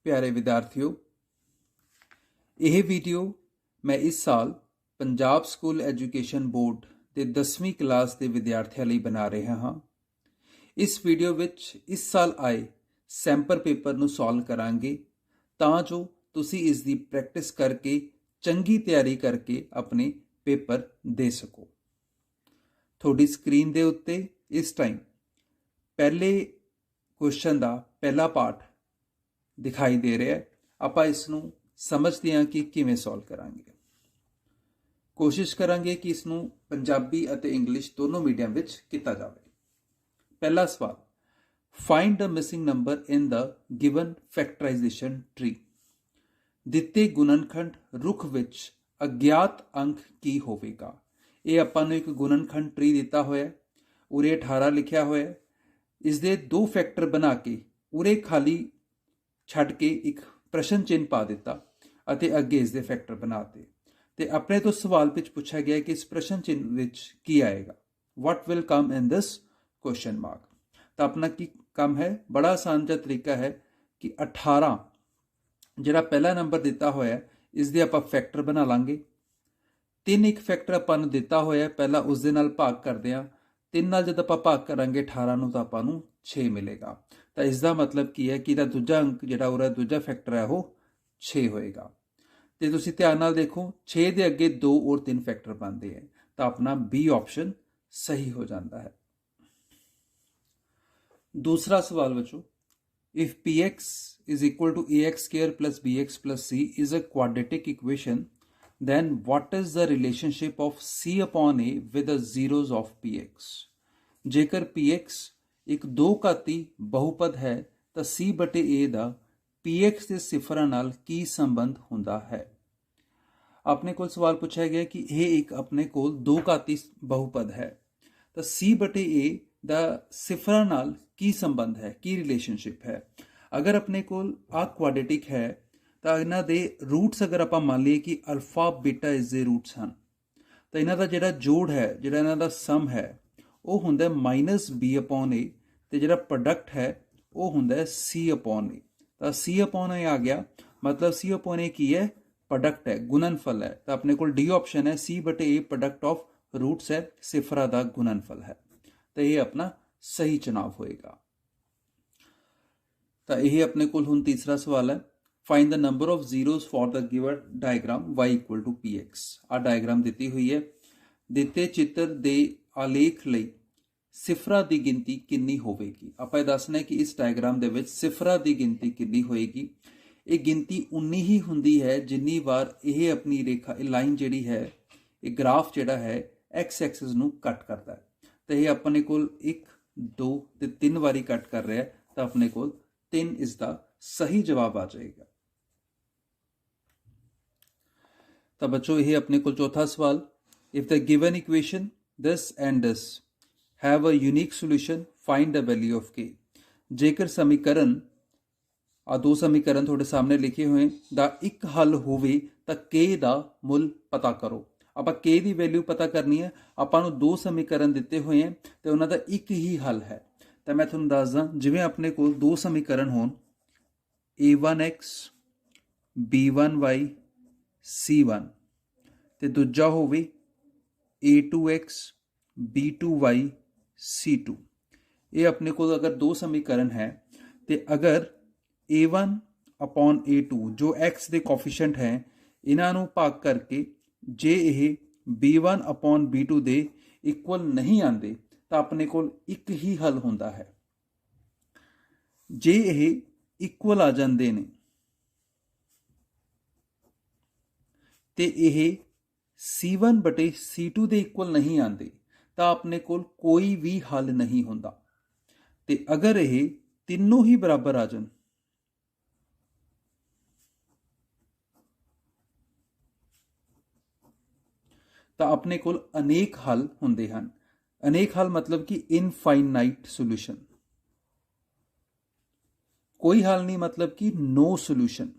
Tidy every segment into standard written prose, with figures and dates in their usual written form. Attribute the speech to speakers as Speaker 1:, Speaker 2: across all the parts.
Speaker 1: प्यारे विद्यार्थियों, यह वीडियो मैं इस साल पंजाब स्कूल एजुकेशन बोर्ड के 10वीं क्लास के विद्यार्थियों लिए बना रहा हाँ। इस वीडियो विच इस साल आए सैंपल पेपर नूं सॉल्व करांगे तां जो तुसी इसकी प्रैक्टिस करके चंगी तैयारी करके अपने पेपर दे सको। थोड़ी स्क्रीन के उत्ते इस टाइम पहले क्वेश्चन का पहला पार्ट दिखाई दे रहा है। आप इसनूं समझते हैं कि किवें सॉल्व करांगे। कोशिश करांगे कि इसनूं पंजाबी अते इंग्लिश दोनों मीडियम विच किया जाए। पहला सवाल, find the missing number in the given factorization tree. दिते गुणनखंड रुख विच अज्ञात अंक की होवेगा। ये आपां नूं एक गुणनखंड ट्री दिता होया है, उरे 18 लिखिया होया है। इसके दो फैक्टर बना के उरे खाली छड्ड के एक प्रश्न चिन्ह पा दिता अते अगे इसके फैक्टर बनाते ते अपने तो सवाल विच पूछा गया कि इस प्रश्न चिन्ह विच की आएगा, what will come in this question mark. तो अपना की काम है, बड़ा आसान जा तरीका है कि 18 जिहड़ा पहला नंबर दिता होया है इसके आपां फैक्टर बना लांगे। 3 एक फैक्टर आपां नूं दिता होया है, पहला उस दे नाल भाग करदे आ। 3 नाल जद आपां भाग करांगे 18 नूं तां आपां नूं 6 मिलेगा। तो इसका मतलब की है कि दूजा अंक जिहड़ा उहदा दूजा फैक्टर है वो 6 होएगा। तो तुसीं ध्यान नाल देखो, 6 के अगे 2 और 3 फैक्टर बनते हैं, तो अपना बी ऑप्शन सही हो जाता है। दूसरा सवाल बच्चों, if P X is equal to A X square plus B X plus C is a quadratic equation, then what is the relationship of c upon a with the zeros of px। जेकर px एक दो घाती बहुपद है तो c बटे a का px के सिफरां नाल की संबंध हुंदा है। अपने को सवाल पूछा गया कि यह एक अपने को दो घाती बहुपद है तो c बटे a का सिफरां नाल की संबंध है, की रिलेशनशिप है। अगर अपने को आ क्वाड्रेटिक है तो इन्हां दे रूट्स अगर आप मान लीए कि अल्फा बीटा इस दे रूट्स हैं तो इन्हां दा जिहड़ा जोड़ है, जिहड़ा इन्हां दा सम है वो हुंदा माइनस बी अपॉन ए, तो जिहड़ा प्रोडक्ट है वो हुंदा सी अपॉन ए। तो सी अपॉन ए आ गया, मतलब सी अपॉन ए की है, प्रोडक्ट है, गुणनफल है। तो अपने को डी ऑप्शन है, सी बटे ए प्रोडक्ट ऑफ रूट्स है, सिफरा का गुणनफल है। तो ये अपना सही चुनाव होएगा। तो यही अपने को हुण तीसरा सवाल है, find the number of zeros for the given diagram y equal to p x. आ डायग्राम दी हुई है, दिते चित्र दे आलेख लई सिफरा की गिनती कितनी होगी। आप दसना है कि इस डायग्राम के सिफरा की गिनती कितनी होएगी। ये गिनती उन्नी ही होंगी है जिन्नी बार यह अपनी रेखा लाइन जी है, ये ग्राफ जोड़ा है एक्स एक्सिस नूं कट करता है। तो यह अपने को 1 2 ते 3 बारी कट कर रहा है, तो अपने को 3 इसका सही जवाब आ जाएगा। तो बच्चों यह अपने को चौथा सवाल, if the given equation this and this have a unique solution find the value of के। जेकर समीकरण आ दो समीकरण थोड़े सामने लिखे हुए दा एक हल होवे तो के दा मुल पता करो। आप के दी वैल्यू पता करनी है, आपां दो समीकरण दिते हुए हैं तो उन्हां दा एक ही हल है। तो मैं तुहानूं दसदा, जिवें अपने को दो समीकरण होण a1x b1y c1 ते दूजा होवे a2x b2y c2। ये अपने को अगर दो समीकरण है तो अगर a1 अपॉन a2 जो x के कोफिशिएंट हैं इन्हों भाग करके जे यह b1 अपॉन b2 दे इक्वल नहीं आते तो अपने को एक ही हल होंदा है। जे यह इक्वल आ जाते हैं तो यह C1 बटे C2 दे इक्वल नहीं आते तो अपने को कोई भी हल नहीं होंदा। तो अगर यह तीनों ही बराबर आ जान तो अपने को अनेक हल होंदे हैं। अनेक हल मतलब कि इनफाइनाइट सोल्यूशन। कोई हल नहीं मतलब कि नो सोल्यूशन।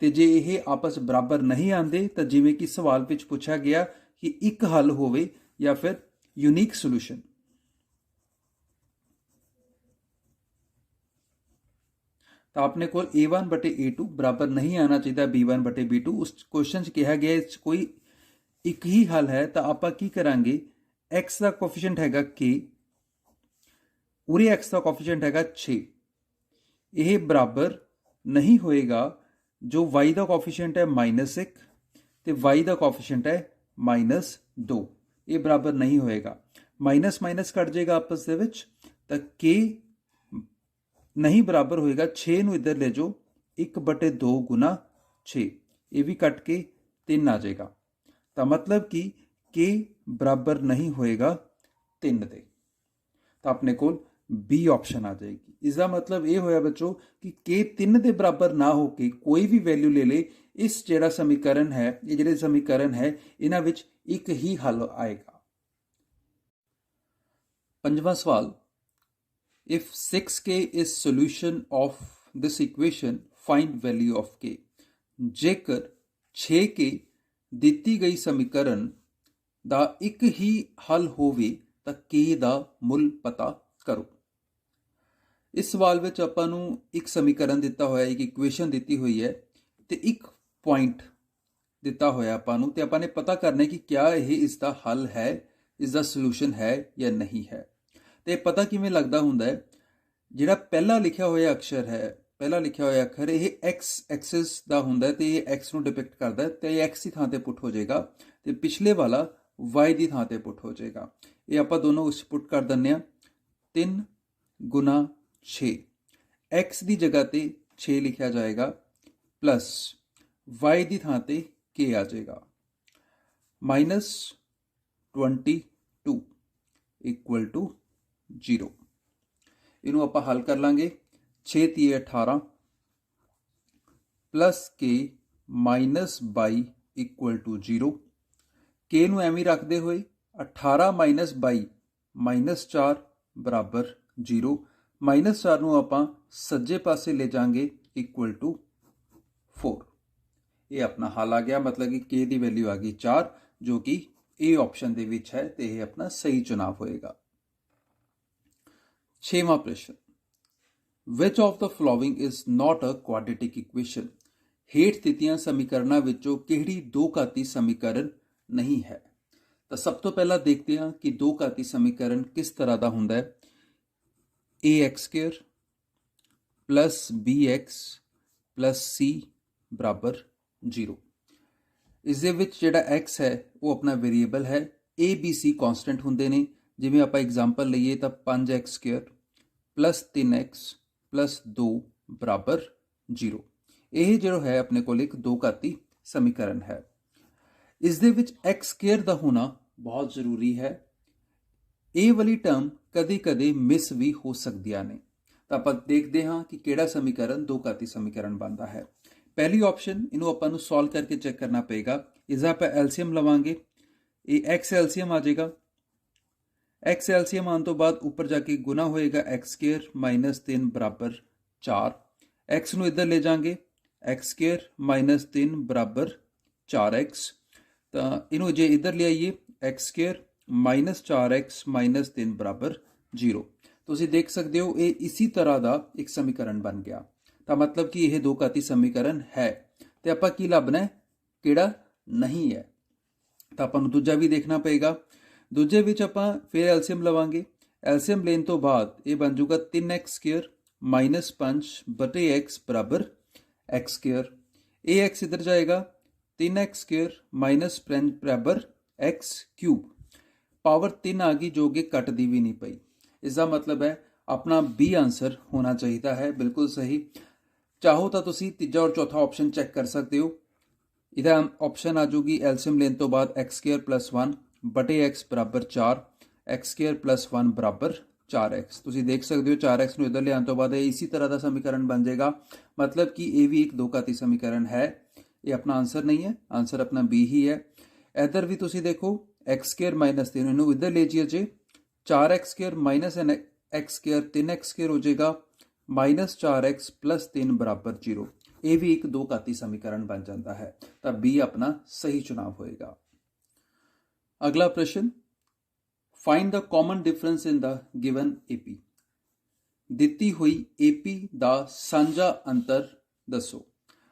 Speaker 1: तो जे यह आपस बराबर नहीं आते तो जिमें कि सवाल विच पूछा गया कि एक हल होवे या फिर यूनिक सोल्यूशन। तो अपने को A1 बटे A2 बराबर नहीं आना चाहिए B1 बटे B2। उस क्वेश्चन च कहा गया इस कोई एक ही हल है, तो आप की करांगे x का कोफिशिएंट हैगा k, उरे x का कोफिशिएंट हैगा 6, यह बराबर नहीं होएगा जो y का कोफिशिएंट है -1 ਤੇ y ਦਾ ਕੋਐਫੀਸ਼ੀਐਂਟ ਹੈ -2, ਇਹ ਬਰਾਬਰ ਨਹੀਂ ਹੋਏਗਾ। ਮਾਈਨਸ ਮਾਈਨਸ ਕੱਟ ਜਾਏਗਾ ਆਪਸ ਦੇ ਵਿੱਚ, ਤਾਂ k नहीं बराबर होएगा 6 ਨੂੰ ਇੱਧਰ ਲੈ ਜਾਓ 1/2 ਗੁਣਾ 6, ਇਹ ਵੀ ਕੱਟ ਕੇ 3 ਆ ਜਾਏਗਾ। ਤਾਂ ਮਤਲਬ ਕਿ k ਬਰਾबर नहीं होएगा 3 ਦੇ, ਤਾਂ ਆਪਣੇ ਕੋਲ B ऑप्शन आ जाएगी। इसका मतलब ये होया बच्चों कि k 3 ਦੇ ਬਰਾਬਰ ਨਾ ਹੋ ਕੇ ਕੋਈ ਵੀ वैल्यू ले ले, इस ਜਿਹੜਾ समीकरण है, ये ਜਿਹੜੇ समीकरण है इन्हां विच एक ही हल आएगा। पंजवां सवाल, if 6k is solution of this equation find value of k। जेकर 6k ਦਿੱਤੀ ਗਈ समीकरण ਦਾ ਇੱਕ ਹੀ ਹੱਲ ਹੋਵੇ ਤਾਂ k ਦਾ ਮੁੱਲ ਪਤਾ ਕਰੋ। इस सवाल ਵਿੱਚ ਆਪਾਂ ਨੂੰ ਇੱਕ समीकरण ਦਿੱਤਾ ਹੋਇਆ ਹੈ, ਇੱਕ ਇਕੁਏਸ਼ਨ ਦਿੱਤੀ ਹੋਈ ਹੈ ਤੇ ਇੱਕ ਪੁਆਇੰਟ ਦਿੱਤਾ ਹੋਇਆ ਆਪਾਂ ਨੂੰ, ਤੇ ਆਪਾਂ ਨੇ ਪਤਾ ਕਰਨਾ ਕਿ ਕਿਆ ਇਹ ਇਸ ਦਾ ਹੱਲ ਹੈ, ਇਸ ਦਾ ਸੋਲੂਸ਼ਨ ਹੈ ਜਾਂ ਨਹੀਂ ਹੈ। ਤੇ ਪਤਾ ਕਿਵੇਂ ਲੱਗਦਾ ਹੁੰਦਾ ਹੈ, ਜਿਹੜਾ ਪਹਿਲਾ ਲਿਖਿਆ ਹੋਇਆ ਅਕਸ਼ਰ ਹੈ, ਪਹਿਲਾ ਲਿਖਿਆ ਹੋਇਆ ਅੱਖਰ ਇਹ x ਐਕਸਿਸ ਦਾ ਹੁੰਦਾ ਹੈ ਤੇ ਇਹ x ਨੂੰ ਡਿਪਿਕਟ ਕਰਦਾ ਹੈ, ਤੇ ਇਹ x ਦੀ ਥਾਂ ਤੇ ਪੁੱਟ ਹੋ ਜਾਏਗਾ ਤੇ ਪਿਛਲੇ ਵਾਲਾ y ਦੀ ਥਾਂ ਤੇ ਪੁੱਟ ਹੋ ਜਾਏਗਾ। ਇਹ ਆਪਾਂ ਦੋਨੋਂ ਉਸ ਪੁੱਟ ਕਰ ਦਿੰਦੇ ਆ, 3 ਗੁਣਾ 6, x ਦੀ ਜਗ੍ਹਾ ਤੇ 6 ਲਿਖਿਆ ਜਾਏਗਾ ਪਲਸ y ਦੀ ਥਾਂ ਤੇ k ਆ ਜਾਏਗਾ, -22 ਇਕੁਅਲ ਟੂ 0। ਇਹਨੂੰ ਆਪਾਂ ਹੱਲ ਕਰ ਲਾਂਗੇ, 6 × 18 plus k -22 equal to 0। k ਨੂੰ ਐਵੇਂ ਰੱਖਦੇ ਹੋਏ 18 - 22 -4 ਬਰਾਬਰ 0। -4 ਨੂੰ ਆਪਾਂ ਸੱਜੇ ਪਾਸੇ ਲੈ ਜਾਾਂਗੇ ਇਕੁਅਲ ਟੂ 4। ਇਹ ਆਪਣਾ ਹੱਲ ਆ ਗਿਆ, ਮਤਲਬ ਕਿ k ਦੀ ਵੈਲਿਊ ਆ ਗਈ 4, ਜੋ ਕਿ A ਆਪਸ਼ਨ ਦੇ ਵਿੱਚ ਹੈ ਤੇ ਇਹ ਆਪਣਾ ਸਹੀ ਚੁਣਾਵ ਹੋਏਗਾ। 6ਵਾਂ ਪ੍ਰਸ਼ਨ, which of the following is not a quadratic equation। ਹੇਠ ਦਿੱਤੀਆਂ ਸਮੀਕਰਨਾਂ ਵਿੱਚੋਂ ਕਿਹੜੀ ਦੋ ਘਾਤੀ ਸਮੀਕਰਨ ਨਹੀਂ ਹੈ। ਤਾਂ ਸਭ ਤੋਂ ਪਹਿਲਾਂ ਦੇਖਦੇ ਹਾਂ ਕਿ ਦੋ ਘਾਤੀ ਸਮੀਕਰਨ ਕਿਸ ਤਰ੍ਹਾਂ ਦਾ ਹੁੰਦਾ ਹੈ। ax² plus bx plus c ਬਰਾਬਰ 0। ਇਸ ਦੇ ਵਿੱਚ ਜਿਹੜਾ x ਹੈ ਉਹ ਆਪਣਾ ਵੇਰੀਏਬਲ ਹੈ, a b c ਕਨਸਟੈਂਟ ਹੁੰਦੇ ਨੇ। ਜਿਵੇਂ ਆਪਾਂ ਐਗਜ਼ਾਮਪਲ ਲਈਏ ਤਾਂ 5x² plus 3x plus 2 ਬਰਾਬਰ 0। ਇਹ ਜਿਹੜਾ ਹੈ ਆਪਣੇ ਕੋਲ ਇੱਕ ਦੋ ਘਾਤੀ ਸਮੀਕਰਨ ਹੈ। ਇਸ ਦੇ ਵਿੱਚ x² ਦਾ ਹੋਣਾ ਬਹੁਤ ਜ਼ਰੂਰੀ ਹੈ। ਇਹ ਵਾਲੀ ਟਰਮ ਕਦੇ-ਕਦੇ ਮਿਸ ਵੀ ਹੋ ਸਕਦੀਆਂ ਨੇ। ਤਾਂ ਆਪਾਂ ਦੇਖਦੇ ਹਾਂ ਕਿ ਕਿਹੜਾ ਸਮੀਕਰਨ ਦੋ ਘਾਤੀ ਸਮੀਕਰਨ ਬਣਦਾ ਹੈ। ਪਹਿਲੀ ਆਪਸ਼ਨ, ਇਹਨੂੰ ਆਪਾਂ ਨੂੰ ਸੋਲਵ ਕਰਕੇ ਚੈੱਕ ਕਰਨਾ ਪਏਗਾ। ਇਸਦਾ ਆਪਾਂ ਐਲਸੀਐਮ ਲਵਾਂਗੇ, ਇਹ x ਐਲਸੀਐਮ ਆ ਜਾਏਗਾ। x ਐਲਸੀਐਮ ਆਉਣ ਤੋਂ ਬਾਅਦ ਉੱਪਰ ਜਾ ਕੇ ਗੁਣਾ ਹੋਏਗਾ x² -3 ਬਰਾਬਰ 4। x ਨੂੰ ਇੱਧਰ ਲੈ ਜਾਾਂਗੇ, x² -3 ਬਰਾਬਰ 4x। ਤਾਂ ਇਹਨੂੰ ਜੇ ਇੱਧਰ ਲਿਆਈਏ x² -4x -3 ਬਰਾਬਰ 0। ਤੁਸੀਂ ਦੇਖ ਸਕਦੇ ਹੋ ਇਹ ਇसी ਤਰ੍ਹਾਂ ਦਾ ਇੱਕ ਸਮੀਕਰਨ ਬਣ ਗਿਆ। ਤਾਂ ਮਤਲਬ ਕਿ ਇਹ ਦੋ ਘਾਤੀ ਸਮੀਕਰਨ ਹੈ। ਤੇ ਆਪਾਂ ਕੀ ਲੱਭਣਾ ਹੈ, ਕਿਹੜਾ ਨਹੀਂ ਹੈ। ਤਾਂ ਆਪਾਂ ਨੂੰ ਦੂਜਾ ਵੀ ਦੇਖਣਾ ਪਏਗਾ। ਦੂਜੇ ਵਿੱਚ ਆਪਾਂ ਫਿਰ ਐਲਸੀਐਮ ਲਵਾਂਗੇ। ਐਲਸੀਐਮ ਲੈਣ ਤੋਂ ਬਾਅਦ ਇਹ ਬਣ ਜਾਊਗਾ 3x² -5 ਬਟੇ x ਬਰਾਬਰ x²। ਇਹ x ਇੱਧਰ ਜਾਏਗਾ, 3x² -5 ਬਰਾਬਰ x³ ਪਾਵਰ 3 ਆ ਗਈ, ਜੋ ਕਿ ਕੱਟਦੀ ਵੀ ਨਹੀਂ ਪਈ। इसका मतलब है अपना बी आंसर होना चाहिए है, बिल्कुल सही। चाहो तो तुसी तीजा और चौथा ऑप्शन चेक कर सकते हो। इधर ऑप्शन आ जाऊगी एलसीएम लेने तो बाद x² + 1 बटे x बराबर 4, x² + 1 बराबर 4x। तुसी देख सकते हो 4x ਨੂੰ इधर ले आने तो बाद इसी तरह का समीकरण बन जाएगा। मतलब कि ये भी एक दो घाती समीकरण है। ये अपना आंसर नहीं है, आंसर अपना बी ही है। इधर भी तुसी देखो x² -3 इन्हों इधर ले जाइए जे 4x² -x² 3x² हो जाएगा, -4x + 3 बराबर 0। ये भी एक दो घाती समीकरण बन जाता है। तो बी अपना सही चुनाव होएगा। अगला प्रश्न, find the common difference in the given AP। ਦਿੱਤੀ ਹੋਈ AP ਦਾ ਸਾਂਝਾ ਅੰਤਰ ਦੱਸੋ।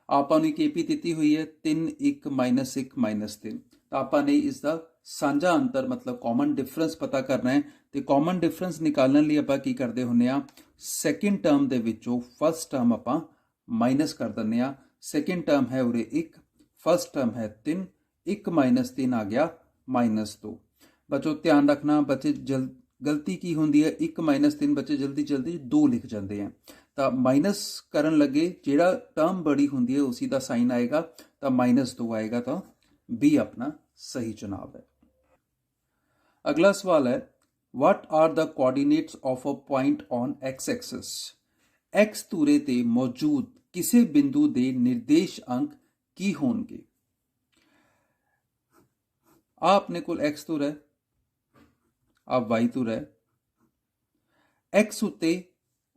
Speaker 1: ਆਪਾਂ ਨੂੰ ਇੱਕ AP ਦਿੱਤੀ ਹੋਈ ਹੈ 3 1 -1 -3, ਤਾਂ ਆਪਾਂ ਨੇ ਇਸ ਦਾ ਸਾਂਝਾ ਅੰਤਰ ਮਤਲਬ ਕਾਮਨ ਡਿਫਰੈਂਸ ਪਤਾ ਕਰਨਾ ਹੈ। ਤੇ ਕਾਮਨ ਡਿਫਰੈਂਸ ਨਿਕਾਲਣ ਲਈ ਆਪਾਂ ਕੀ ਕਰਦੇ ਹੁੰਦੇ ਆ, ਸੈਕਿੰਡ ਟਰਮ ਦੇ ਵਿੱਚੋਂ ਫਸਟ ਟਰਮ ਆਪਾਂ ਮਾਈਨਸ ਕਰ ਦਿੰਦੇ ਆ। ਸੈਕਿੰਡ ਟਰਮ ਹੈ ਉਰੇ 1, ਫਸਟ ਟਰਮ ਹੈ 3, 1 -3 ਆ ਗਿਆ -2। ਬੱਚੋ ਧਿਆਨ ਰੱਖਣਾ, ਬੱਚੇ ਗਲਤੀ ਕੀ ਹੁੰਦੀ ਹੈ, 1 -3 ਬੱਚੇ ਜਲਦੀ 2 ਲਿਖ ਜਾਂਦੇ ਆ। ਤਾਂ ਮਾਈਨਸ ਕਰਨ ਲੱਗੇ ਜਿਹੜਾ ਟਰਮ ਬੜੀ ਹੁੰਦੀ ਹੈ ਉसी ਦਾ ਸਾਈਨ ਆਏਗਾ, ਤਾਂ -2 ਆਏਗਾ। ਤਾਂ B ਆਪਣਾ ਸਹੀ ਚੁਣਾਵ ਹੈ। ਅਗਲਾ ਸਵਾਲ ਹੈ, what are the coordinates of a point on x-axis? x ਧੁਰੇ ਤੇ ਮੌਜੂਦ ਕਿਸੇ ਬਿੰਦੂ ਦੇ ਨਿਰਦੇਸ਼ ਅੰਕ ਕੀ ਹੋਣਗੇ। ਆ ਆਪਣੇ ਕੋਲ x ਧੁਰਾ ਹੈ, ਆ y ਧੁਰਾ ਹੈ। x ਉੱਤੇ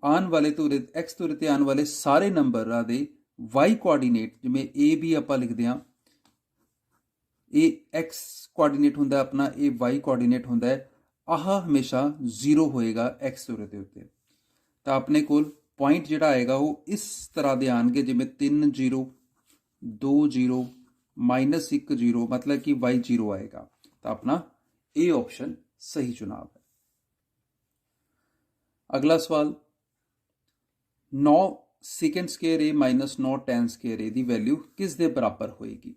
Speaker 1: ਆਉਣ ਵਾਲੇ ਧੁਰੇ, x ਧੁਰੇ ਤੇ ਆਉਣ ਵਾਲੇ ਸਾਰੇ ਨੰਬਰਾਂ ਦੇ y ਕੋਆਰਡੀਨੇਟ, ਜਿਵੇਂ a b ਆਪਾਂ ਲਿਖਦੇ ਹਾਂ, ਇਹ x ਕੋਆਰਡੀਨੇਟ ਹੁੰਦਾ ਆਪਣਾ, ਇਹ y ਕੋਆਰਡੀਨੇਟ ਹੁੰਦਾ ਹੈ। ਆਹ ਹਮੇਸ਼ਾ 0 ਹੋਏਗਾ x ਧੁਰੇ ਦੇ ਉੱਤੇ। ਤਾਂ ਆਪਣੇ ਕੋਲ ਪੁਆਇੰਟ ਜਿਹੜਾ ਆਏਗਾ ਉਹ ਇਸ ਤਰ੍ਹਾਂ ਦੇ ਆਣਗੇ, ਜਿਵੇਂ 3 0 2 0 -1 0, ਮਤਲਬ ਕਿ y 0 ਆਏਗਾ। ਤਾਂ ਆਪਣਾ ਇਹ ਆਪਸ਼ਨ ਸਹੀ ਚੁਣਾਵ ਹੈ। ਅਗਲਾ ਸਵਾਲ, 9 secant square a -9 tan square a the value ਕਿਸ ਦੇ ਬਰਾਬਰ ਹੋਏਗੀ।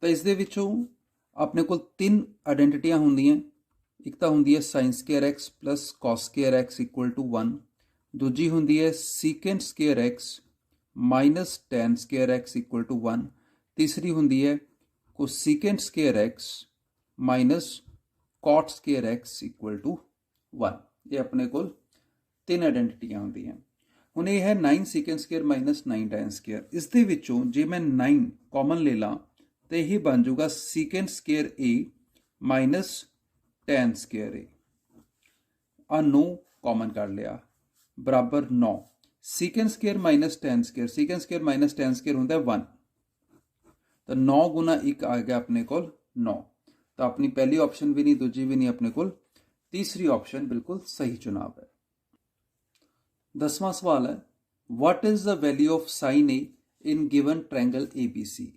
Speaker 1: ਤਾਂ ਇਸ ਦੇ ਵਿੱਚੋਂ ਆਪਣੇ ਕੋਲ 3 ਆਇਡੈਂਟੀਟੀਆਂ ਹੁੰਦੀਆਂ। ਇੱਕ ਤਾਂ ਹੁੰਦੀ ਹੈ sin square x plus cos square x = 1, ਦੂਜੀ ਹੁੰਦੀ ਹੈ secant square x minus tan square x = 1, ਤੀਸਰੀ ਹੁੰਦੀ ਹੈ cosecant square x minus cot square x = 1। ਇਹ ਆਪਣੇ ਕੋਲ 3 ਆਇਡੈਂਟੀਟੀਆਂ ਹੁੰਦੀਆਂ। ਹੁਣ ਇਹ ਹੈ 9 secant square minus 9 tan square। ਇਸ ਦੇ ਵਿੱਚੋਂ ਜੇ ਮੈਂ 9 ਕਾਮਨ ਲੈ ਲਾਂ ਤਾਂ ਇਹ ਬਣ ਜਾਊਗਾ secant square a minus tan square a। ਆ 9 ਕਾਮਨ ਕਰ ਲਿਆ, ਬਰਾਬਰ 9 secant square minus tan square, secant square minus tan square ਹੁੰਦਾ 1, ਤਾਂ 9 ਗੁਣਾ 1 ਆ ਗਿਆ ਆਪਣੇ ਕੋਲ 9। ਤਾਂ ਆਪਣੀ ਪਹਿਲੀ ਆਪਸ਼ਨ ਵੀ ਨਹੀਂ, ਦੂਜੀ ਵੀ ਨਹੀਂ, ਆਪਣੇ ਕੋਲ ਤੀਸਰੀ ਆਪਸ਼ਨ ਬਿਲਕੁਲ ਸਹੀ ਚੁਣਾਵ ਹੈ। 10ਵਾਂ ਸਵਾਲ ਹੈ, what is the value of sin a in given triangle ABC?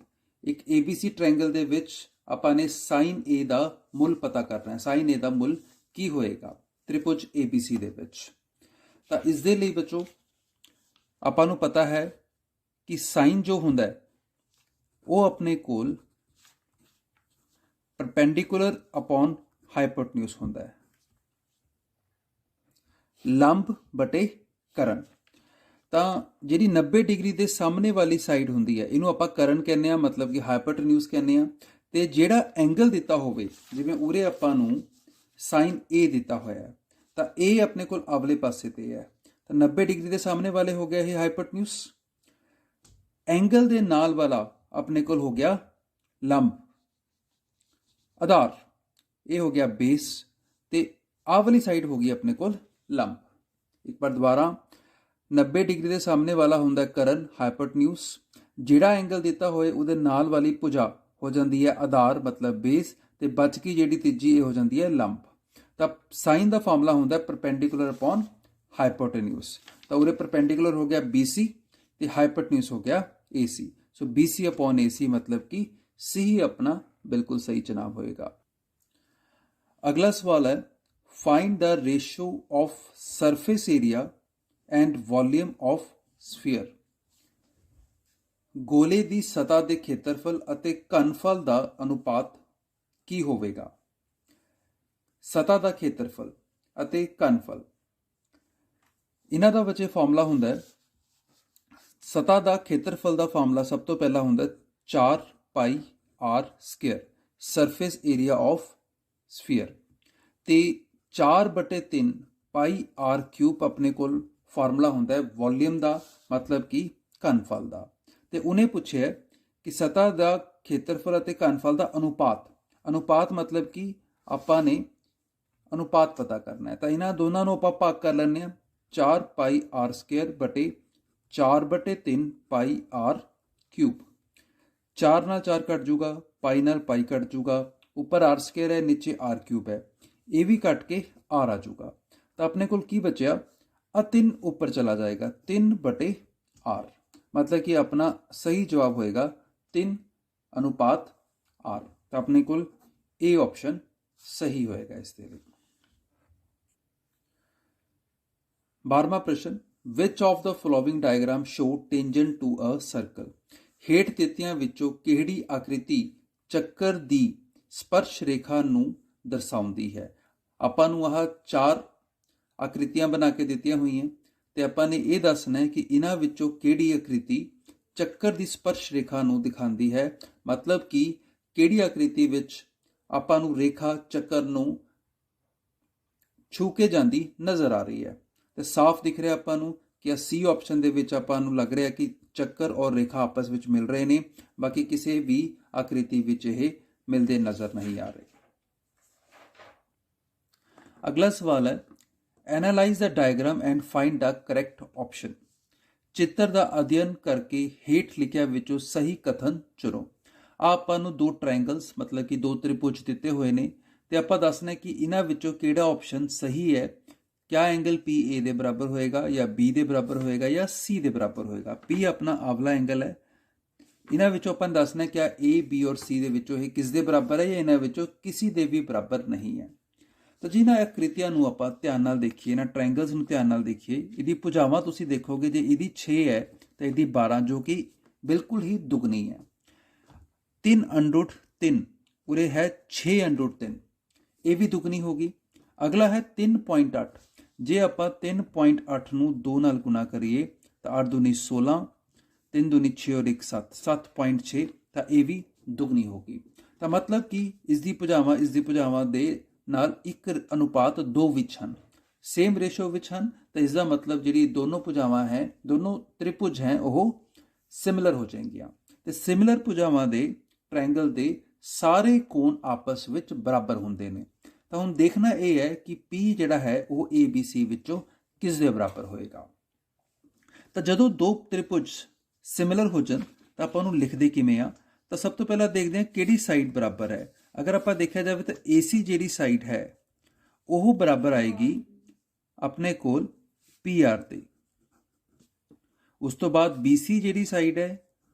Speaker 1: ਇੱਕ ABC ਟ੍ਰਾਇੰਗਲ ਦੇ ਵਿੱਚ ਆਪਾਂ ਨੇ sin a ਦਾ ਮੁੱਲ ਪਤਾ ਕਰਨਾ ਹੈ। sin a ਦਾ ਮੁੱਲ ਕੀ ਹੋਏਗਾ ਤ੍ਰਿਭੁਜ ABC ਦੇ ਵਿੱਚ। ਤਾਂ ਇਸ ਦੇ ਲਈ ਬੱਚੋ ਆਪਾਂ ਨੂੰ ਪਤਾ ਹੈ ਕਿ sin ਜੋ ਹੁੰਦਾ ਹੈ ਉਹ ਆਪਣੇ ਕੋਲ ਪਰਪੈਂਡੀਕੂਲਰ ਅਪੋਨ ਹਾਈਪੋਟਨਿਊਸ ਹੁੰਦਾ ਹੈ, ਲੰਬ ਬਟੇ ਕਰਨ। ਤਾਂ ਜਿਹੜੀ 90 ਡਿਗਰੀ ਦੇ ਸਾਹਮਣੇ ਵਾਲੀ ਸਾਈਡ ਹੁੰਦੀ ਹੈ ਇਹਨੂੰ ਆਪਾਂ ਕਰਨ ਕਹਿੰਦੇ ਆ, ਮਤਲਬ ਕਿ ਹਾਈਪੋਟਨਿਊਸ ਕਹਿੰਦੇ ਆ। ਤੇ ਜਿਹੜਾ ਐਂਗਲ ਦਿੱਤਾ ਹੋਵੇ, ਜਿਵੇਂ ਉਰੇ ਆਪਾਂ ਨੂੰ sin A ਦਿੱਤਾ ਹੋਇਆ ਹੈ, ਤਾਂ ਇਹ ਆਪਣੇ ਕੋਲ ਅਗਲੇ ਪਾਸੇ ਤੇ ਹੈ, ਤਾਂ 90 ਡਿਗਰੀ ਦੇ ਸਾਹਮਣੇ ਵਾਲੇ ਹੋ ਗਿਆ ਇਹ ਹਾਈਪੋਟਨਿਊਸ। ਐਂਗਲ ਦੇ ਨਾਲ ਵਾਲਾ ਆਪਣੇ ਕੋਲ ਹੋ ਗਿਆ ਲੰਬ ਆਧਾਰ, ਇਹ ਹੋ ਗਿਆ ਬੇਸ, ਤੇ ਆਹ ਵਾਲੀ ਸਾਈਡ ਹੋ ਗਈ ਆਪਣੇ ਕੋਲ ਲੰਬ। ਇੱਕ ਵਾਰ ਦੁਬਾਰਾ, 90 ਡਿਗਰੀ ਦੇ ਸਾਹਮਣੇ ਵਾਲਾ ਹੁੰਦਾ ਕਰਨ ਹਾਈਪੋਟਨਿਊਸ, ਜਿਹੜਾ ਐਂਗਲ ਦਿੱਤਾ ਹੋਏ ਉਹਦੇ ਨਾਲ ਵਾਲੀ ਭੁਜਾ ਹੋ ਜਾਂਦੀ ਹੈ ਆਧਾਰ ਮਤਲਬ ਬੇਸ, ਤੇ ਬਚ ਗਈ ਜਿਹੜੀ ਤੀਜੀ ਇਹ ਹੋ ਜਾਂਦੀ ਹੈ ਲੰਬ। ਤਾਂ ਸਾਈਨ ਦਾ ਫਾਰਮੂਲਾ ਹੁੰਦਾ ਪਰਪੈਂਡੀਕੂਲਰ ਅਪੋਨ ਹਾਈਪੋਟਨਿਊਸ। ਤਾਂ ਉਰੇ ਪਰਪੈਂਡੀਕੂਲਰ ਹੋ ਗਿਆ BC ਤੇ ਹਾਈਪੋਟਨਿਊਸ ਹੋ ਗਿਆ AC। ਸੋ BC ਅਪੋਨ AC ਮਤਲਬ ਕਿ C ਹੀ ਆਪਣਾ ਬਿਲਕੁਲ ਸਹੀ ਚੁਣਾਵ ਹੋਏਗਾ। ਅਗਲਾ ਸਵਾਲ ਹੈ, find the ratio of surface area and volume of sphere। ਗੋਲੇ ਦੀ ਸਤ੍ਹਾ ਦੇ ਖੇਤਰਫਲ ਅਤੇ ਘਨਫਲ ਦਾ ਅਨੁਪਾਤ ਕੀ ਹੋਵੇਗਾ। ਸਤ੍ਹਾ ਦਾ ਖੇਤਰਫਲ ਅਤੇ ਘਨਫਲ, ਇਹਨਾਂ ਦਾ ਬੱਚੇ ਫਾਰਮੂਲਾ ਹੁੰਦਾ ਹੈ, ਸਤ੍ਹਾ ਦਾ ਖੇਤਰਫਲ ਦਾ ਫਾਰਮੂਲਾ ਸਭ ਤੋਂ ਪਹਿਲਾਂ ਹੁੰਦਾ 4πr square, surface area of sphere, ਤੇ 4/3 πr³ ਆਪਣੇ ਕੋਲ ਫਾਰਮੂਲਾ ਹੁੰਦਾ ਹੈ ਵੋਲੀਅਮ ਦਾ, ਮਤਲਬ ਕਿ ਘਨਫਲ ਦਾ। ਤੇ ਉਹਨੇ ਪੁੱਛਿਆ ਕਿ ਸਤ੍ਹਾ ਦਾ ਖੇਤਰਫਲ ਅਤੇ ਘਨਫਲ ਦਾ ਅਨੁਪਾਤ, ਅਨੁਪਾਤ ਮਤਲਬ ਕਿ ਆਪਾਂ ਨੇ ਅਨੁਪਾਤ ਪਤਾ ਕਰਨਾ ਹੈ। ਤਾਂ ਇਹਨਾਂ ਦੋਨਾਂ ਨੂੰ ਆਪਾਂ ਭਾਗ ਕਰ ਲੈਂਦੇ ਹਾਂ, 4πr² ਬਟੇ 4/3 πr³। 4 ਨਾਲ 4 ਕੱਟ ਜੂਗਾ, ਪਾਈ ਨਾਲ ਪਾਈ ਕੱਟ ਜੂਗਾ, ਉੱਪਰ r² ਹੈ ਨੀਚੇ r³ ਹੈ, ਇਹ ਵੀ ਕੱਟ ਕੇ r ਆ ਜੂਗਾ। ਤਾਂ ਆਪਣੇ ਕੋਲ ਕੀ ਬਚਿਆ, 3 ऊपर चला जाएगा, 3/r, मतलब कि अपना सही जवाब होएगा 3:r। तो अपने को ए ऑप्शन सही होएगा इस दे विच। 12वां प्रश्न, which of the following diagram show tangent to a circle. ਹੇਠ ਦਿੱਤਿਆਂ ਵਿੱਚੋਂ ਕਿਹੜੀ ਆਕ੍ਰਿਤੀ ਚੱਕਰ ਦੀ ਸਪਰਸ਼ ਰੇਖਾ ਨੂੰ ਦਰਸਾਉਂਦੀ ਹੈ। ਆਪਾਂ ਨੂੰ ਆਹ 4 ਆਕ੍ਰਿਤੀਆਂ ਬਣਾ ਕੇ ਦਿੱਤੀਆਂ ਹੋਈਆਂ ਤੇ ਆਪਾਂ ਨੇ ਇਹ ਦੱਸਣਾ ਹੈ ਕਿ ਇਹਨਾਂ ਵਿੱਚੋਂ ਕਿਹੜੀ ਆਕ੍ਰਿਤੀ ਚੱਕਰ ਦੀ ਸਪਰਸ਼ ਰੇਖਾ ਨੂੰ ਦਿਖਾਉਂਦੀ ਹੈ, ਮਤਲਬ ਕਿ ਕਿਹੜੀ ਆਕ੍ਰਿਤੀ ਵਿੱਚ ਆਪਾਂ ਨੂੰ ਰੇਖਾ ਚੱਕਰ ਨੂੰ ਛੂ ਕੇ ਜਾਂਦੀ ਨਜ਼ਰ ਆ ਰਹੀ ਹੈ। ਤੇ ਸਾਫ਼ ਦਿਖ ਰਿਹਾ ਆਪਾਂ ਨੂੰ ਕਿ ਸੀ ਆਪਸ਼ਨ ਦੇ ਵਿੱਚ ਆਪਾਂ ਨੂੰ ਲੱਗ ਰਿਹਾ ਕਿ ਚੱਕਰ ਔਰ ਰੇਖਾ ਆਪਸ ਵਿੱਚ ਮਿਲ ਰਹੇ ਨੇ, ਬਾਕੀ ਕਿਸੇ ਵੀ ਆਕ੍ਰਿਤੀ ਵਿੱਚ ਇਹ ਮਿਲਦੇ ਨਜ਼ਰ ਨਹੀਂ ਆ ਰਹੇ। ਅਗਲਾ ਸਵਾਲ ਹੈ, analyse the diagram and find the correct option. ਚਿੱਤਰ ਦਾ ਅਧਿਐਨ ਕਰਕੇ ਹੇਠ ਲਿਖਿਆ ਵਿੱਚੋਂ ਸਹੀ ਕਥਨ ਚੁਣੋ। ਆਪਾਂ ਨੂੰ 2 ਟ੍ਰਾਇੰਗਲਸ ਮਤਲਬ ਕਿ 2 ਤ੍ਰਿਭੁਜ ਦਿੱਤੇ ਹੋਏ ਨੇ ਤੇ ਆਪਾਂ ਦੱਸਣਾ ਕਿ ਇਹਨਾਂ ਵਿੱਚੋਂ ਕਿਹੜਾ ਆਪਸ਼ਨ ਸਹੀ ਹੈ। क्या एंगल पी ए ਦੇ ਬਰਾਬਰ ਹੋਏਗਾ ਜਾਂ ਬੀ ਦੇ ਬਰਾਬਰ ਹੋਏਗਾ ਜਾਂ ਸੀ ਦੇ ਬਰਾਬਰ ਹੋਏਗਾ। ਪੀ ਆਪਣਾ ਆਵਲਾ ਐਂਗਲ ਹੈ। ਇਹਨਾਂ ਵਿੱਚੋਂ ਆਪਾਂ ਦੱਸਣਾ ਕਿ ਏ ਬੀ ਔਰ ਸੀ ਦੇ ਵਿੱਚੋਂ ਇਹ ਕਿਸ ਦੇ ਬਰਾਬਰ ਹੈ ਜਾਂ ਇਹਨਾਂ ਵਿੱਚੋਂ ਕਿਸੇ ਦੇ ਵੀ ਬਰਾਬਰ ਨਹੀਂ ਹੈ। ਤਾਂ ਜਿਨ੍ਹਾਂ ਆਕ੍ਰਿਤੀਆਂ ਨੂੰ ਆਪਾਂ ਧਿਆਨ ਨਾਲ ਦੇਖੀਏ, ਇਹਨਾਂ ਟ੍ਰਾਇੰਗਲਸ ਨੂੰ ਧਿਆਨ ਨਾਲ ਦੇਖੀਏ, ਇਹਦੀ ਭੁਜਾਵਾਂ ਤੁਸੀਂ ਦੇਖੋਗੇ ਜੇ ਇਹਦੀ 6 ਹੈ ਤਾਂ ਇਹਦੀ 12, ਜੋ ਕਿ ਬਿਲਕੁਲ ਹੀ ਦੁਗਣੀ ਹੈ। 3√3 ਉਰੇ ਹੈ 6√3, ਇਹ ਵੀ ਦੁਗਣੀ ਹੋਗੀ। ਅਗਲਾ ਹੈ 3.8, ਜੇ ਆਪਾਂ 3.8 ਨੂੰ 2 ਨਾਲ ਗੁਣਾ ਕਰੀਏ ਤਾਂ 8 ਦੂਣੀ 16, 3 ਦੂਣੀ 6 ਔਰ 1 7, 7.6, ਤਾਂ ਇਹ ਵੀ ਦੁਗਣੀ ਹੋਗੀ। ਤਾਂ ਮਤਲਬ ਕਿ ਇਸ ਦੀ ਭੁਜਾਵਾਂ ਦੇ ਨਾਲ 1:2 ਵਿੱਚ ਹਨ, ਸੇਮ ਰੇਸ਼ੋ ਵਿੱਚ ਹਨ। ਤਾਂ ਇਸ ਦਾ ਮਤਲਬ ਜਿਹੜੀ ਦੋਨੋਂ ਭੁਜਾਵਾਂ ਹੈ, ਦੋਨੋਂ ਤ੍ਰਿਭੁਜ ਹੈ, ਉਹ ਸਿਮਿਲਰ ਹੋ ਜਾਣਗੀਆਂ। ਤੇ ਸਿਮਿਲਰ ਭੁਜਾਵਾਂ ਦੇ ਟ੍ਰਾਇੰਗਲ ਦੇ ਸਾਰੇ ਕੋਣ ਆਪਸ ਵਿੱਚ ਬਰਾਬਰ ਹੁੰਦੇ ਨੇ। ਤਾਂ ਹੁਣ ਦੇਖਣਾ ਇਹ ਹੈ ਕਿ P ਜਿਹੜਾ ਹੈ ਉਹ ABC ਵਿੱਚੋਂ ਕਿਸ ਦੇ ਬਰਾਬਰ ਹੋਏਗਾ। ਤਾਂ ਜਦੋਂ 2 ਤ੍ਰਿਭੁਜ ਸਿਮਿਲਰ ਹੋ ਜਾਣ ਤਾਂ ਆਪਾਂ ਉਹਨੂੰ ਲਿਖਦੇ ਕਿਵੇਂ ਆ। ਤਾਂ ਸਭ ਤੋਂ ਪਹਿਲਾਂ ਦੇਖਦੇ ਹਾਂ ਕਿਹੜੀ ਸਾਈਡ ਬਰਾਬਰ ਹੈ। ਅਗਰ ਆਪਾਂ ਦੇਖਿਆ ਜਾਵੇ ਤਾਂ AC ਜਿਹੜੀ ਸਾਈਡ ਹੈ ਉਹ ਬਰਾਬਰ ਆਏਗੀ ਆਪਣੇ ਕੋਲ PR ਦੇ। ਉਸ ਤੋਂ ਬਾਅਦ BC ਜਿਹੜੀ ਸਾਈਡ ਹੈ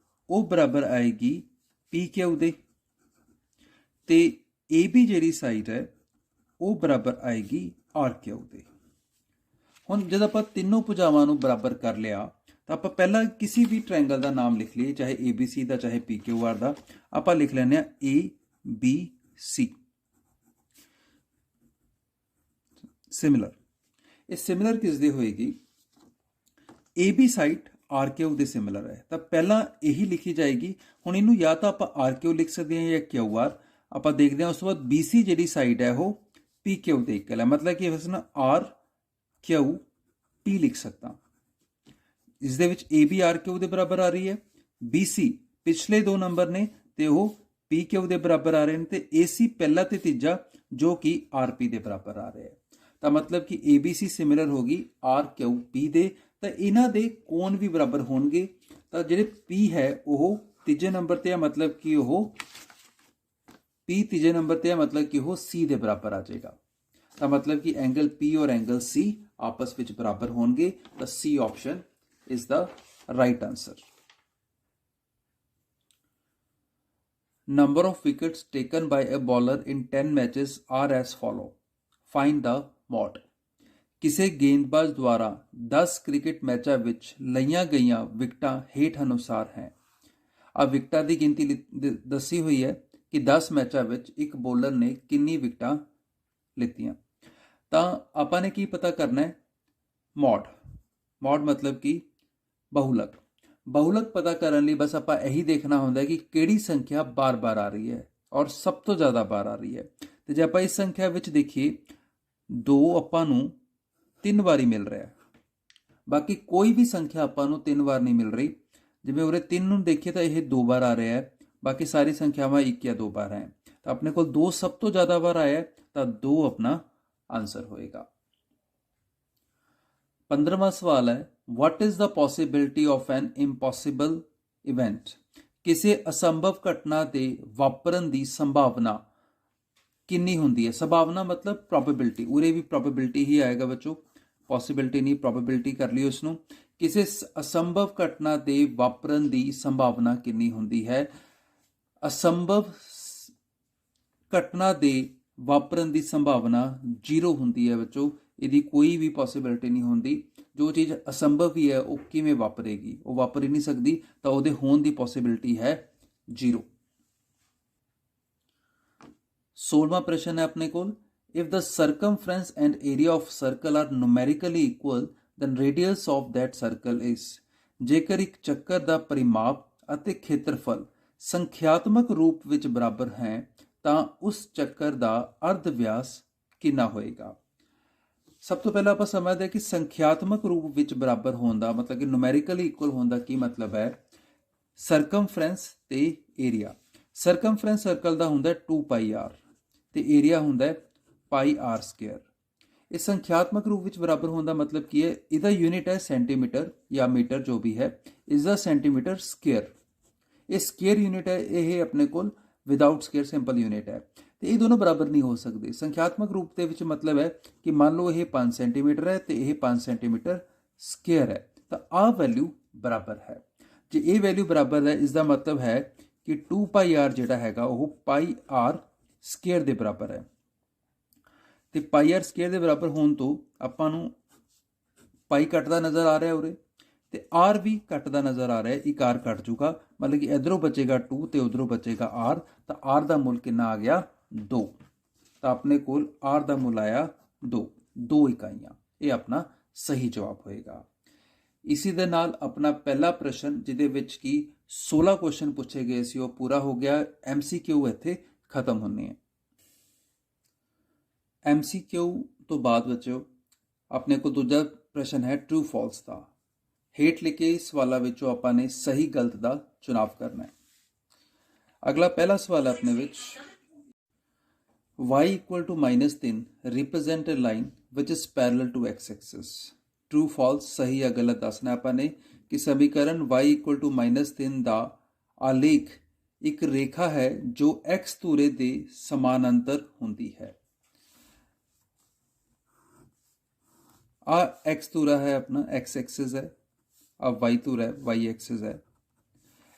Speaker 1: ਉਹ ਬਰਾਬਰ ਆਏਗੀ PQ ਦੇ, ਤੇ AB ਜਿਹੜੀ ਸਾਈਡ ਹੈ ਉਹ ਬਰਾਬਰ ਆਏਗੀ RQ ਦੇ। ਹੁਣ ਜਦ ਆਪਾਂ ਤਿੰਨੋਂ ਭੁਜਾਵਾਂ ਨੂੰ ਬਰਾਬਰ ਕਰ ਲਿਆ ਤਾਂ ਆਪਾਂ ਪਹਿਲਾਂ ਕਿਸੇ ਵੀ ਟ੍ਰਾਇੰਗਲ ਦਾ ਨਾਮ ਲਿਖ ਲਈਏ, ਚਾਹੇ ABC ਦਾ ਚਾਹੇ PQR ਦਾ। ਆਪਾਂ ਲਿਖ ਲੈਂਦੇ ਹਾਂ ABC ਸਿਮਿਲਰ। ਇਹ ਸਿਮਿਲਰ ਕਿਸ ਦੇ ਹੋਏਗੀ? AB ਸਾਈਡ RQ ਦੇ ਸਿਮਿਲਰ ਹੈ, ਤਾਂ ਪਹਿਲਾਂ ਇਹੀ ਲਿਖੀ ਜਾਏਗੀ। ਹੁਣ ਇਹਨੂੰ ਜਾਂ ਤਾਂ ਆਪਾਂ RQ ਲਿਖ ਸਕਦੇ ਹਾਂ ਜਾਂ QR। ਆਪਾਂ ਦੇਖਦੇ ਹਾਂ ਉਸ ਤੋਂ ਬਾਅਦ BC ਜਿਹੜੀ ਸਾਈਡ ਹੈ ਉਹ PQ ਦੇ ਇਕੁਅਲ ਹੈ, मतलब कि ਇਸ ਨੂੰ RQP ਲਿਖ ਸਕਦਾ। ਇਸ ਦੇ ਵਿੱਚ AB RQ ਦੇ ਬਰਾਬਰ ਆ ਰਹੀ ਹੈ, BC ਪਿਛਲੇ 2 ਨੰਬਰ ਨੇ ਤੇ ਉਹ PQ ਦੇ ਬਰਾਬਰ ਆ ਰਹੇ ਨੇ, ਤੇ AC ਪਹਿਲਾ ਤੇ ਤੀਜਾ ਜੋ ਕਿ RP ਦੇ ਬਰਾਬਰ ਆ ਰਿਹਾ ਹੈ। ਤਾਂ ਮਤਲਬ ਕਿ ABC ਸਿਮਿਲਰ ਹੋਗੀ RQP ਦੇ। ਤਾਂ ਇਹਨਾਂ ਦੇ ਕੋਣ ਵੀ ਬਰਾਬਰ ਹੋਣਗੇ। ਤਾਂ ਜਿਹੜੇ P ਹੈ ਉਹ ਤੀਜੇ ਨੰਬਰ ਤੇ ਹੈ, ਮਤਲਬ ਕਿ ਉਹ P ਤੀਜੇ ਨੰਬਰ ਤੇ ਹੈ, ਮਤਲਬ ਕਿ ਉਹ C ਦੇ ਬਰਾਬਰ ਆ ਜਾਏਗਾ। ਤਾਂ ਮਤਲਬ ਕਿ ਐਂਗਲ P ਔਰ ਐਂਗਲ C ਆਪਸ ਵਿੱਚ ਬਰਾਬਰ ਹੋਣਗੇ। ਤਾਂ C option is the right answer. Number of wickets taken by a bowler in 10 matches are as follow, find the mode. ਕਿਸੇ ਗੇਂਦਬਾਜ਼ ਦੁਆਰਾ 10 ਕ੍ਰਿਕਟ ਮੈਚਾਂ ਵਿੱਚ ਲਈਆਂ ਗਈਆਂ ਵਿਕਟਾਂ ਹੇਠ ਅਨੁਸਾਰ ਹੈ। ਆ ਵਿਕਟਾਂ ਦੀ ਗਿਣਤੀ ਦੱਸੀ ਹੋਈ ਹੈ ਕਿ 10 ਮੈਚਾਂ ਵਿੱਚ ਇੱਕ ਬੋਲਰ ਨੇ ਕਿੰਨੀ ਵਿਕਟਾਂ ਲਿੱਤੀਆਂ। ਤਾਂ ਆਪਾਂ ਨੇ ਕੀ ਪਤਾ ਕਰਨਾ ਹੈ? ਮੋਡ। ਮੋਡ ਮਤਲਬ ਕਿ ਬਹੁਲਕ। ਬਹੁਲਕ ਪਤਾ ਕਰਨ ਲਈ ਬਸ ਆਪਾਂ ਇਹੀ ਦੇਖਣਾ ਹੁੰਦਾ ਕਿ ਕਿਹੜੀ ਸੰਖਿਆ ਬਾਰ-ਬਾਰ ਆ ਰਹੀ ਹੈ ਔਰ ਸਭ ਤੋਂ ਜ਼ਿਆਦਾ ਬਾਰ ਆ ਰਹੀ ਹੈ। ਤੇ ਜੇ ਆਪਾਂ ਇਸ ਸੰਖਿਆ ਵਿੱਚ ਦੇਖੀਏ 2 ਆਪਾਂ ਨੂੰ 3 ਵਾਰੀ ਮਿਲ ਰਿਹਾ, ਬਾਕੀ ਕੋਈ ਵੀ ਸੰਖਿਆ ਆਪਾਂ ਨੂੰ 3 ਵਾਰ ਨਹੀਂ ਮਿਲ ਰਹੀ। ਜਿਵੇਂ ਉਰੇ 3 ਨੂੰ ਦੇਖੀਏ ਤਾਂ ਇਹ 2 ਵਾਰ ਆ ਰਿਹਾ ਹੈ, ਬਾਕੀ ਸਾਰੀ ਸੰਖਿਆਵਾਂ 1 ਜਾਂ 2 ਬਾਰ ਹੈ। ਤਾਂ ਆਪਣੇ ਕੋਲ 2 ਸਭ ਤੋਂ ਜ਼ਿਆਦਾ ਵਾਰ ਆਇਆ, ਤਾਂ 2 ਆਪਣਾ ਆंसर होएगा। 15वां सवाल है, what is the possibility of an impossible event. किसी असंभव घटना के वापरन की संभावना कितनी होंदी है। संभावना मतलब प्रोबेबिलिटी, उरे भी प्रोबेबिलिटी ही आएगा बच्चों। ਪੋਸੀਬਿਲਿਟੀ ਨਹੀਂ, ਪ੍ਰੋਬੇਬਿਲਿਟੀ ਕਰ ਲਈ ਉਸਨੂੰ। ਕਿਸੇ ਅਸੰਭਵ ਘਟਨਾ ਦੇ ਵਾਪਰਨ ਦੀ ਸੰਭਾਵਨਾ ਕਿੰਨੀ ਹੁੰਦੀ ਹੈ? ਅਸੰਭਵ ਘਟਨਾ ਦੇ ਵਾਪਰਨ ਦੀ ਸੰਭਾਵਨਾ 0 ਹੁੰਦੀ ਹੈ ਬੱਚੋ, ਇਹਦੀ ਕੋਈ ਵੀ ਪੋਸੀਬਿਲਿਟੀ ਨਹੀਂ ਹੁੰਦੀ। ਜੋ ਚੀਜ਼ ਅਸੰਭਵ ਹੀ ਹੈ ਉਹ ਕਿਵੇਂ ਵਾਪਰੇਗੀ? ਉਹ ਵਾਪਰ ਹੀ ਨਹੀਂ ਸਕਦੀ, ਤਾਂ ਉਹਦੇ ਹੋਣ ਦੀ ਪੋਸੀਬਿਲਿਟੀ ਹੈ 0। 16ਵਾਂ ਪ੍ਰਸ਼ਨ ਹੈ ਆਪਣੇ ਕੋਲ, if the circumference and area of circle are numerically equal then radius of that circle is। ਜੇਕਰ ਇੱਕ ਚੱਕਰ ਦਾ ਪਰਿਮਾਪ ਅਤੇ ਖੇਤਰਫਲ ਸੰਖਿਆਤਮਕ ਰੂਪ ਵਿੱਚ ਬਰਾਬਰ ਹੈ ਤਾਂ ਉਸ ਚੱਕਰ ਦਾ ਅਰਧ ਵਿਆਸ ਕਿੰਨਾ ਹੋਏਗਾ? ਸਭ ਤੋਂ ਪਹਿਲਾਂ ਆਪਾਂ ਸਮਝਦੇ ਹਾਂ ਕਿ ਸੰਖਿਆਤਮਕ ਰੂਪ ਵਿੱਚ ਬਰਾਬਰ ਹੋਣ ਦਾ ਮਤਲਬ ਕਿ ਨੂਮੈਰੀਕਲੀ ਇਕੁਅਲ ਹੋਣ ਦਾ ਕੀ ਮਤਲਬ ਹੈ। ਸਰਕਮਫਰੈਂਸ ਤੇ ਏਰੀਆ। ਸਰਕਮਫਰੈਂਸ ਸਰਕਲ ਦਾ ਹੁੰਦਾ 2πr ਤੇ ਏਰੀਆ ਹੁੰਦਾ πr²। ਇਹ ਸੰਖਿਆਤਮਕ ਰੂਪ ਵਿੱਚ ਬਰਾਬਰ ਹੋਣ ਦਾ ਮਤਲਬ ਕੀ ਹੈ? ਇਹਦਾ ਯੂਨਿਟ ਹੈ ਸੈਂਟੀਮੀਟਰ ਜਾਂ ਮੀਟਰ, ਜੋ ਵੀ ਹੈ, ਇਸ ਦਾ ਸੈਂਟੀਮੀਟਰ ਸਕੁਅਰ। ਇਹ ਸਕੁਅਰ ਯੂਨਿਟ ਹੈ, ਇਹ ਆਪਣੇ ਕੋਲ ਵਿਦਾਊਟ ਸਕੁਅਰ ਸਿੰਪਲ ਯੂਨਿਟ ਹੈ। ਤੇ ਇਹ ਦੋਨੋਂ ਬਰਾਬਰ ਨਹੀਂ ਹੋ ਸਕਦੇ ਸੰਖਿਆਤਮਕ ਰੂਪ ਦੇ ਵਿੱਚ। ਮਤਲਬ ਹੈ ਕਿ ਮੰਨ ਲਓ ਇਹ 5 ਸੈਂਟੀਮੀਟਰ ਹੈ ਤੇ ਇਹ 5 ਸੈਂਟੀਮੀਟਰ ਸਕੁਅਰ ਹੈ, ਤਾਂ ਆਹ ਵੈਲਿਊ ਬਰਾਬਰ ਹੈ। ਜੇ ਇਹ ਵੈਲਿਊ ਬਰਾਬਰ ਹੈ, ਇਸ ਦਾ ਮਤਲਬ ਹੈ ਕਿ 2πr ਜਿਹੜਾ ਹੈਗਾ ਉਹ πr² ਦੇ ਬਰਾਬਰ ਹੈ। ਤੇ πr² ਦੇ ਬਰਾਬਰ ਹੋਣ ਤੋਂ ਆਪਾਂ ਨੂੰ ਪਾਈ ਕੱਟਦਾ ਨਜ਼ਰ ਆ ਰਿਹਾ ਉਰੇ, ਤੇ r ਵੀ ਕੱਟਦਾ ਨਜ਼ਰ ਆ ਰਿਹਾ। ਇੱਕ r ਕੱਟ ਜੂਗਾ, ਮਤਲਬ ਕਿ ਇਧਰੋਂ ਬਚੇਗਾ 2 ਤੇ ਉਧਰੋਂ ਬਚੇਗਾ r, ਤਾਂ r ਦਾ ਮੁੱਲ ਕਿੰਨਾ ਆ ਗਿਆ? 2। ਤਾਂ ਆਪਣੇ ਕੋਲ r ਦਾ ਮੁੱਲ ਆਇਆ 2 ਇਕਾਈਆਂ। ਇਹ ਆਪਣਾ ਸਹੀ ਜਵਾਬ ਹੋਏਗਾ। ਇਸੇ ਦੇ ਨਾਲ ਆਪਣਾ ਪਹਿਲਾ ਪ੍ਰਸ਼ਨ, ਜਿਹਦੇ ਵਿੱਚ ਕਿ 16 ਕੁਐਸਚਨ ਪੁੱਛੇ ਗਏ ਸੀ, ਉਹ ਪੂਰਾ ਹੋ ਗਿਆ। MCQ ਇੱਥੇ ਖਤਮ ਹੁੰਨੇ ਹੈ। MCQ ਤੋਂ ਬਾਅਦ ਬੱਚਿਓ ਆਪਣੇ ਕੋਲ ਦੂਜਾ ਪ੍ਰਸ਼ਨ ਹੈ ਟਰੂ ਫਾਲਸ ਦਾ। ਹੇਠ ਲਿਖੇ ਸਵਾਲਾਂ ਵਿੱਚੋਂ ਆਪਾਂ ਨੇ ਸਹੀ ਗਲਤ ਦਾ ਚੁਣਾਵ ਕਰਨਾ ਹੈ। ਅਗਲਾ ਪਹਿਲਾ ਸਵਾਲ ਹੈ ਆਪਣੇ ਵਿੱਚ, y = -3 represent a line which is parallel to x-axis। True false, ਸਹੀ ਜਾਂ ਗਲਤ ਦੱਸਣਾ ਆਪਾਂ ਨੇ ਕਿ ਸਮੀਕਰਨ y = -3 ਦਾ ਆਲੇਖ ਇੱਕ ਰੇਖਾ ਹੈ ਜੋ x ਧੁਰੇ ਦੇ ਸਮਾਨਾਂਤਰ ਹੁੰਦੀ ਹੈ। ਆ x ਧੁਰਾ ਹੈ ਆਪਣਾ, x एक्सिस है, अब y ਧੁਰਾ ਹੈ, y एक्सिस है।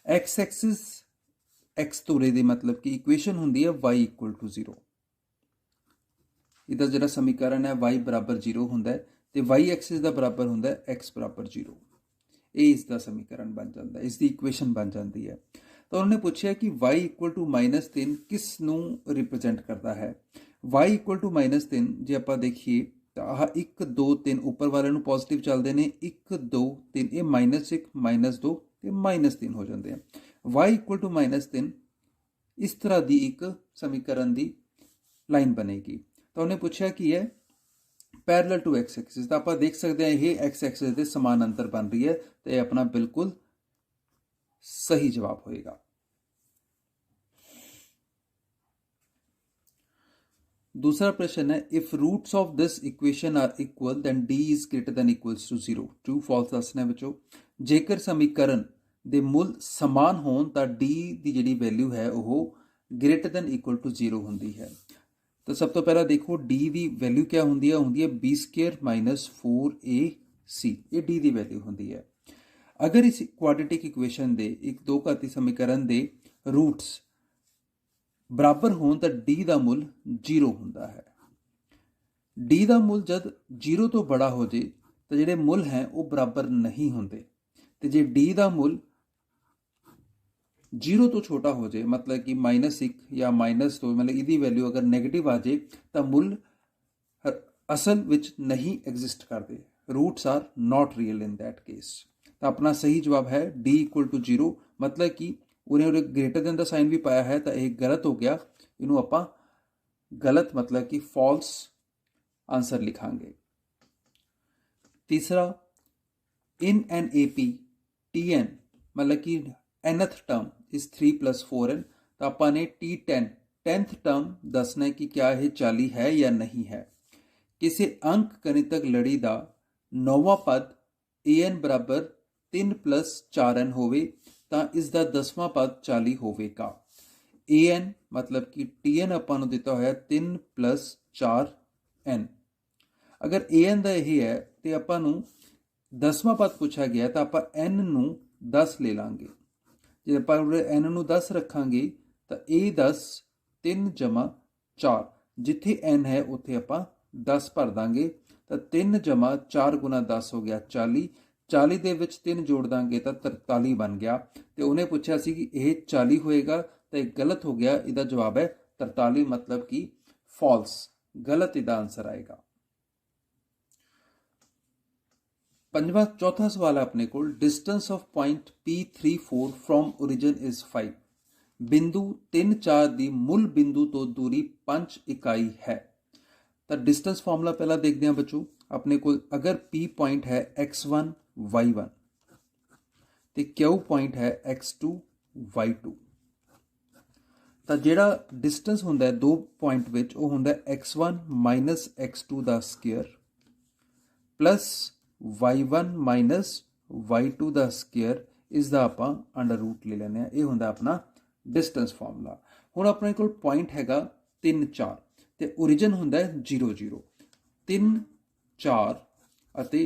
Speaker 1: x एक्सिस x ਧੁਰੇ ਦੀ ਮਤਲਬ ਕਿ ਇਕੁਏਸ਼ਨ ਹੁੰਦੀ ਹੈ y = 0। ਇਹਦਾ ਜਿਹੜਾ ਸਮੀਕਰਨ ਹੈ y = 0 ਹੁੰਦਾ ਹੈ ਤੇ y एक्सिस ਦਾ ਬਰਾਬਰ ਹੁੰਦਾ ਹੈ x = 0। ਇਹ ਇਸ ਦਾ ਸਮੀਕਰਨ ਬਣ ਜਾਂਦਾ ਹੈ, ਇਸ ਦੀ ਇਕੁਏਸ਼ਨ ਬਣ ਜਾਂਦੀ ਹੈ। ਤਾਂ ਉਹਨਾਂ ਨੇ ਪੁੱਛਿਆ ਕਿ y = -3 ਕਿਸ ਨੂੰ ਰਿਪਰੈਜ਼ੈਂਟ ਕਰਦਾ ਹੈ। y = -3 ਜੇ ਆਪਾਂ ਦੇਖੀਏ ਤਾਂ ਆਹ 1 2 3 ਉੱਪਰ ਵਾਲੇ ਨੂੰ ਪੋਜ਼ਿਟਿਵ ਚੱਲਦੇ ਨੇ, 1 2 3, ਇਹ -1 -2 ਤੇ -3 ਹੋ ਜਾਂਦੇ ਆ। y = -3 ਇਸ ਤਰ੍ਹਾਂ ਦੀ ਇੱਕ ਸਮੀਕਰਨ ਦੀ ਲਾਈਨ ਬਣੇਗੀ। ਤਾਂ ਉਹਨੇ ਪੁੱਛਿਆ ਕੀ ਹੈ, ਪੈਰਲਲ ਟੂ x एक्सिस। ਤਾਂ ਆਪਾਂ ਦੇਖ ਸਕਦੇ ਹਾਂ ਇਹ x एक्सिस ਦੇ ਸਮਾਨਾਂਤਰ ਬਣ ਰਹੀ ਹੈ, ਤੇ ਇਹ ਆਪਣਾ ਬਿਲਕੁਲ ਸਹੀ ਜਵਾਬ ਹੋਏਗਾ। दूसरा प्रश्न है, if roots of this equation are equal then d is greater than equals to 0। True false दसना बच्चों। जेकर समीकरण ਦੇ ਮੁੱਲ ਸਮਾਨ ਹੋਣ ਤਾਂ d ਦੀ ਜਿਹੜੀ ਵੈਲਿਊ ਹੈ ਉਹ greater than equal to 0 ਹੁੰਦੀ ਹੈ। ਤਾਂ ਸਭ ਤੋਂ ਪਹਿਲਾਂ ਦੇਖੋ d ਦੀ ਵੈਲਿਊ ਕੀ ਹੁੰਦੀ ਹੈ? ਹੁੰਦੀ ਹੈ b² - 4ac। ਇਹ d ਦੀ ਵੈਲਿਊ ਹੁੰਦੀ ਹੈ। ਅਗਰ ਇਸ ਕੁਆਡ੍ਰੈਟਿਕ ਇਕੁਏਸ਼ਨ ਦੇ ਇੱਕ ਦੋ ਘਾਤੀ ਸਮੀਕਰਨ ਦੇ ਰੂਟਸ ਬਰਾਬਰ ਹੋਣ ਤਾਂ d ਦਾ ਮੁੱਲ 0 ਹੁੰਦਾ ਹੈ। d ਦਾ ਮੁੱਲ ਜਦ 0 ਤੋਂ ਬੜਾ ਹੋ ਜੇ ਤਾਂ ਜਿਹੜੇ ਮੁੱਲ ਹੈ ਉਹ ਬਰਾਬਰ ਨਹੀਂ ਹੁੰਦੇ, ਤੇ ਜੇ d ਦਾ ਮੁੱਲ 0 ਤੋਂ ਛੋਟਾ ਹੋ ਜੇ, ਮਤਲਬ ਕਿ -1 ਜਾਂ -2, ਮਤਲਬ ਇਹਦੀ ਵੈਲਿਊ ਅਗਰ ਨੈਗੇਟਿਵ ਆ ਜੇ ਤਾਂ ਮੁੱਲ ਅਸਲ ਵਿੱਚ ਨਹੀਂ ਐਗਜ਼ਿਸਟ ਕਰਦੇ। Roots are not real in that case. ਤਾਂ ਆਪਣਾ ਸਹੀ ਜਵਾਬ ਹੈ d = 0। ਮਤਲਬ ਕਿ ਉਹਨੇ ਗ੍ਰੇਟਰ ਦੈਨ ਦਾ ਸਾਈਨ ਵੀ ਪਾਇਆ ਹੈ, ਤਾਂ ਇਹ ਗਲਤ ਹੋ ਗਿਆ। ਇਹਨੂੰ ਆਪਾਂ ਗਲਤ ਮਤਲਬ ਕਿ ਫਾਲਸ ਆਂਸਰ ਲਿਖਾਂਗੇ। ਤੀਸਰਾ, ਇਨ ਐਨ AP TN ਮਤਲਬ ਕਿ nth ਟਰਮ ਇਸ 3 + 4n। ਤਾਂ ਆਪਾਂ ਨੇ T10 10th ਟਰਮ ਦੱਸਣਾ ਹੈ ਕਿ ਕਿਆ ਇਹ 40 ਹੈ ਜਾਂ ਨਹੀਂ ਹੈ। ਕਿਸੇ ਅੰਕ ਗਣਿਤਕ ਲੜੀ ਦਾ 9ਵਾਂ ਪਦ an = 3 + 4n ਹੋਵੇ ਤਾਂ ਇਸ ਦਾ 10ਵਾਂ ਪਦ 40 ਹੋਵੇਗਾ। an ਮਤਲਬ ਕਿ tn ਆਪਾਂ ਨੂੰ ਦਿੱਤਾ ਹੋਇਆ 3 + 4n। ਅਗਰ an ਦਾ ਇਹ ਹੈ ਤੇ ਆਪਾਂ ਨੂੰ 10ਵਾਂ ਪਦ ਪੁੱਛਿਆ ਗਿਆ ਤਾਂ ਆਪਾਂ n ਨੂੰ 10 ਲੈ ਲਾਂਗੇ। ਜੇ ਆਪਾਂ n ਨੂੰ 10 ਰੱਖਾਂਗੇ ਤਾਂ ਇਹ 10 3 ਜਮਾ 4, ਜਿੱਥੇ n ਹੈ ਉੱਥੇ ਆਪਾਂ 10 ਭਰ ਦਾਂਗੇ ਤਾਂ 3 ਜਮਾ 4 ਗੁਣਾ 10 ਹੋ ਗਿਆ 40। 40 ਦੇ ਵਿੱਚ 3 ਜੋੜ ਦਾਂਗੇ ਤਾਂ 43 ਬਣ ਗਿਆ। ਤੇ ਉਹਨੇ ਪੁੱਛਿਆ ਸੀ ਕਿ ਇਹ 40 ਹੋਏਗਾ ਤਾਂ ਇਹ ਗਲਤ ਹੋ ਗਿਆ। ਇਹਦਾ ਜਵਾਬ ਹੈ 43, ਮਤਲਬ ਕਿ ਫਾਲਸ, ਗਲਤ ਇਹਦਾ ਆंसर ਆਏਗਾ। चौथा सवाल है अपने को, distance of point P34 from origin is 5। बिंदु 3 4 की मूल बिंदु तो दूरी 5 इकाई है। तो डिस्टेंस फॉर्मूला पहला देखते हैं बच्चों। अपने को अगर P पॉइंट है x1 y1 तो Q पॉइंट है x2 y2, तो ਜਿਹੜਾ डिस्टेंस ਹੁੰਦਾ है दो पॉइंट ਵਿੱਚ ਉਹ ਹੁੰਦਾ x1 माइनस x2 ਦਾ square plus y1 minus y2 ਦਾ ਸਕੁਅਰ, ਇਸ ਦਾ ਆਪਾਂ ਅੰਡਰ ਰੂਟ ਲੈ ਲੈਂਦੇ ਆ। ਇਹ ਹੁੰਦਾ ਆਪਣਾ डिस्टेंस ਫਾਰਮੂਲਾ। ਹੁਣ ਆਪਣੇ ਕੋਲ ਪੁਆਇੰਟ ਹੈਗਾ 3 4 ਤੇ ओरिजिन ਹੁੰਦਾ 0 0। 3 4 ਅਤੇ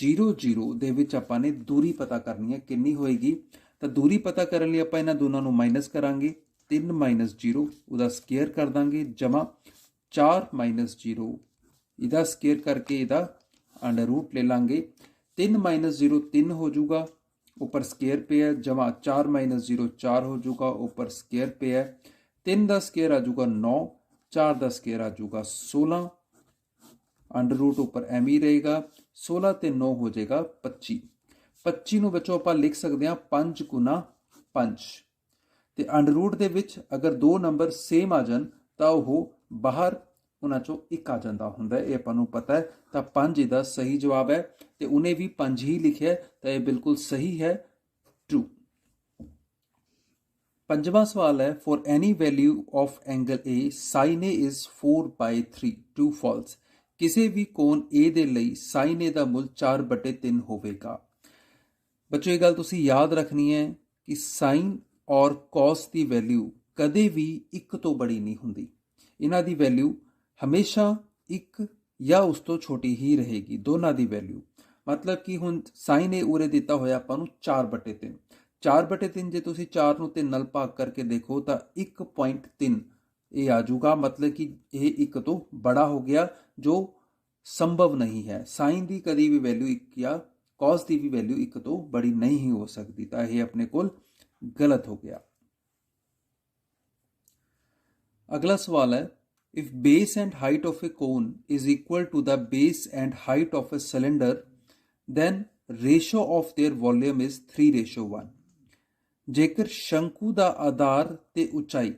Speaker 1: 0 0 ਦੇ ਵਿੱਚ ਆਪਾਂ ਨੇ ਦੂਰੀ ਪਤਾ ਕਰਨੀ ਹੈ, ਕਿੰਨੀ ਹੋਏਗੀ। ਤਾਂ ਦੂਰੀ ਪਤਾ ਕਰਨ ਲਈ ਆਪਾਂ ਇਹਨਾਂ ਦੋਨਾਂ ਨੂੰ ਮਾਈਨਸ ਕਰਾਂਗੇ। 3 माइनस 0 ਉਹਦਾ ਸਕੁਅਰ ਕਰ ਦਾਂਗੇ ਜਮਾ 4 माइनस 0 ਇਹਦਾ ਸਕੁਅਰ ਕਰਕੇ ਇਹਦਾ अंडर रूट ले लांगे। 3 माइनस 0 3 हो जाऊगा, ऊपर स्केयर पे है, जमा 4 माइनस 0 4 हो जाऊगा, ऊपर स्केयर पे है। 3 का स्केयर आ जाऊगा 9, 4 का स्केयर आ जाऊगा 16, अंडर रूट ऊपर एम ही रहेगा। 16 ते 9 हो जाएगा 25। 25 ਨੂੰ बच्चों ਆਪਾਂ लिख सकते हैं 5 गुना 5। ਤੇ अंडर रूट ਦੇ ਵਿੱਚ अगर दो नंबर सेम आ जान ਤਾਂ ਉਹ ਬਾਹਰ ਉਹਨਾਂ ਚੋਂ ਇੱਕ ਆ ਜਾਂਦਾ ਹੁੰਦਾ, ਇਹ ਆਪਾਂ ਨੂੰ ਪਤਾ ਹੈ। ਤਾਂ 5 ਇਹਦਾ ਸਹੀ ਜਵਾਬ ਹੈ ਤੇ ਉਹਨੇ ਵੀ 5 ਹੀ ਲਿਖਿਆ, ਤਾਂ ਇਹ ਬਿਲਕੁਲ ਸਹੀ ਹੈ, ਟਰੂ। ਪੰਜਵਾਂ ਸਵਾਲ ਹੈ, for any value of angle A sin a is 4/3, true false. ਕਿਸੇ ਵੀ ਕੋਣ A ਦੇ ਲਈ sin a ਦਾ ਮੁੱਲ 4/3 ਹੋਵੇਗਾ। ਬੱਚੋ ਇਹ ਗੱਲ ਤੁਸੀਂ ਯਾਦ ਰੱਖਣੀ ਹੈ ਕਿ sin ਔਰ cos ਦੀ ਵੈਲਿਊ ਕਦੇ ਵੀ 1 ਤੋਂ ਬੜੀ ਨਹੀਂ ਹੁੰਦੀ। ਇਹਨਾਂ ਦੀ ਵੈਲਿਊ हमेशा 1 या उस तो छोटी ही रहेगी, दोनों की वैल्यू। मतलब कि हुण साइन ए उरे दिता होया आपां नूं 4/3। 4/3 जे तुसीं 4 नूं 3 नाल भाग करके देखो तो 1.3 ये आ जाऊगा। मतलब कि ये 1 तो बड़ा हो गया, जो संभव नहीं है। साइन की कभी भी वैल्यू 1 या कॉस की भी वैल्यू 1 तो बड़ी नहीं हो सकती, तो यह अपने कोल गलत हो गया। अगला सवाल है, if base and height of a cone is equal to the base and height of a cylinder, then ratio of their volume is 3:1। ਜੇਕਰ ਸ਼ੰਕੂ ਦਾ ਆਧਾਰ ਤੇ ਉਚਾਈ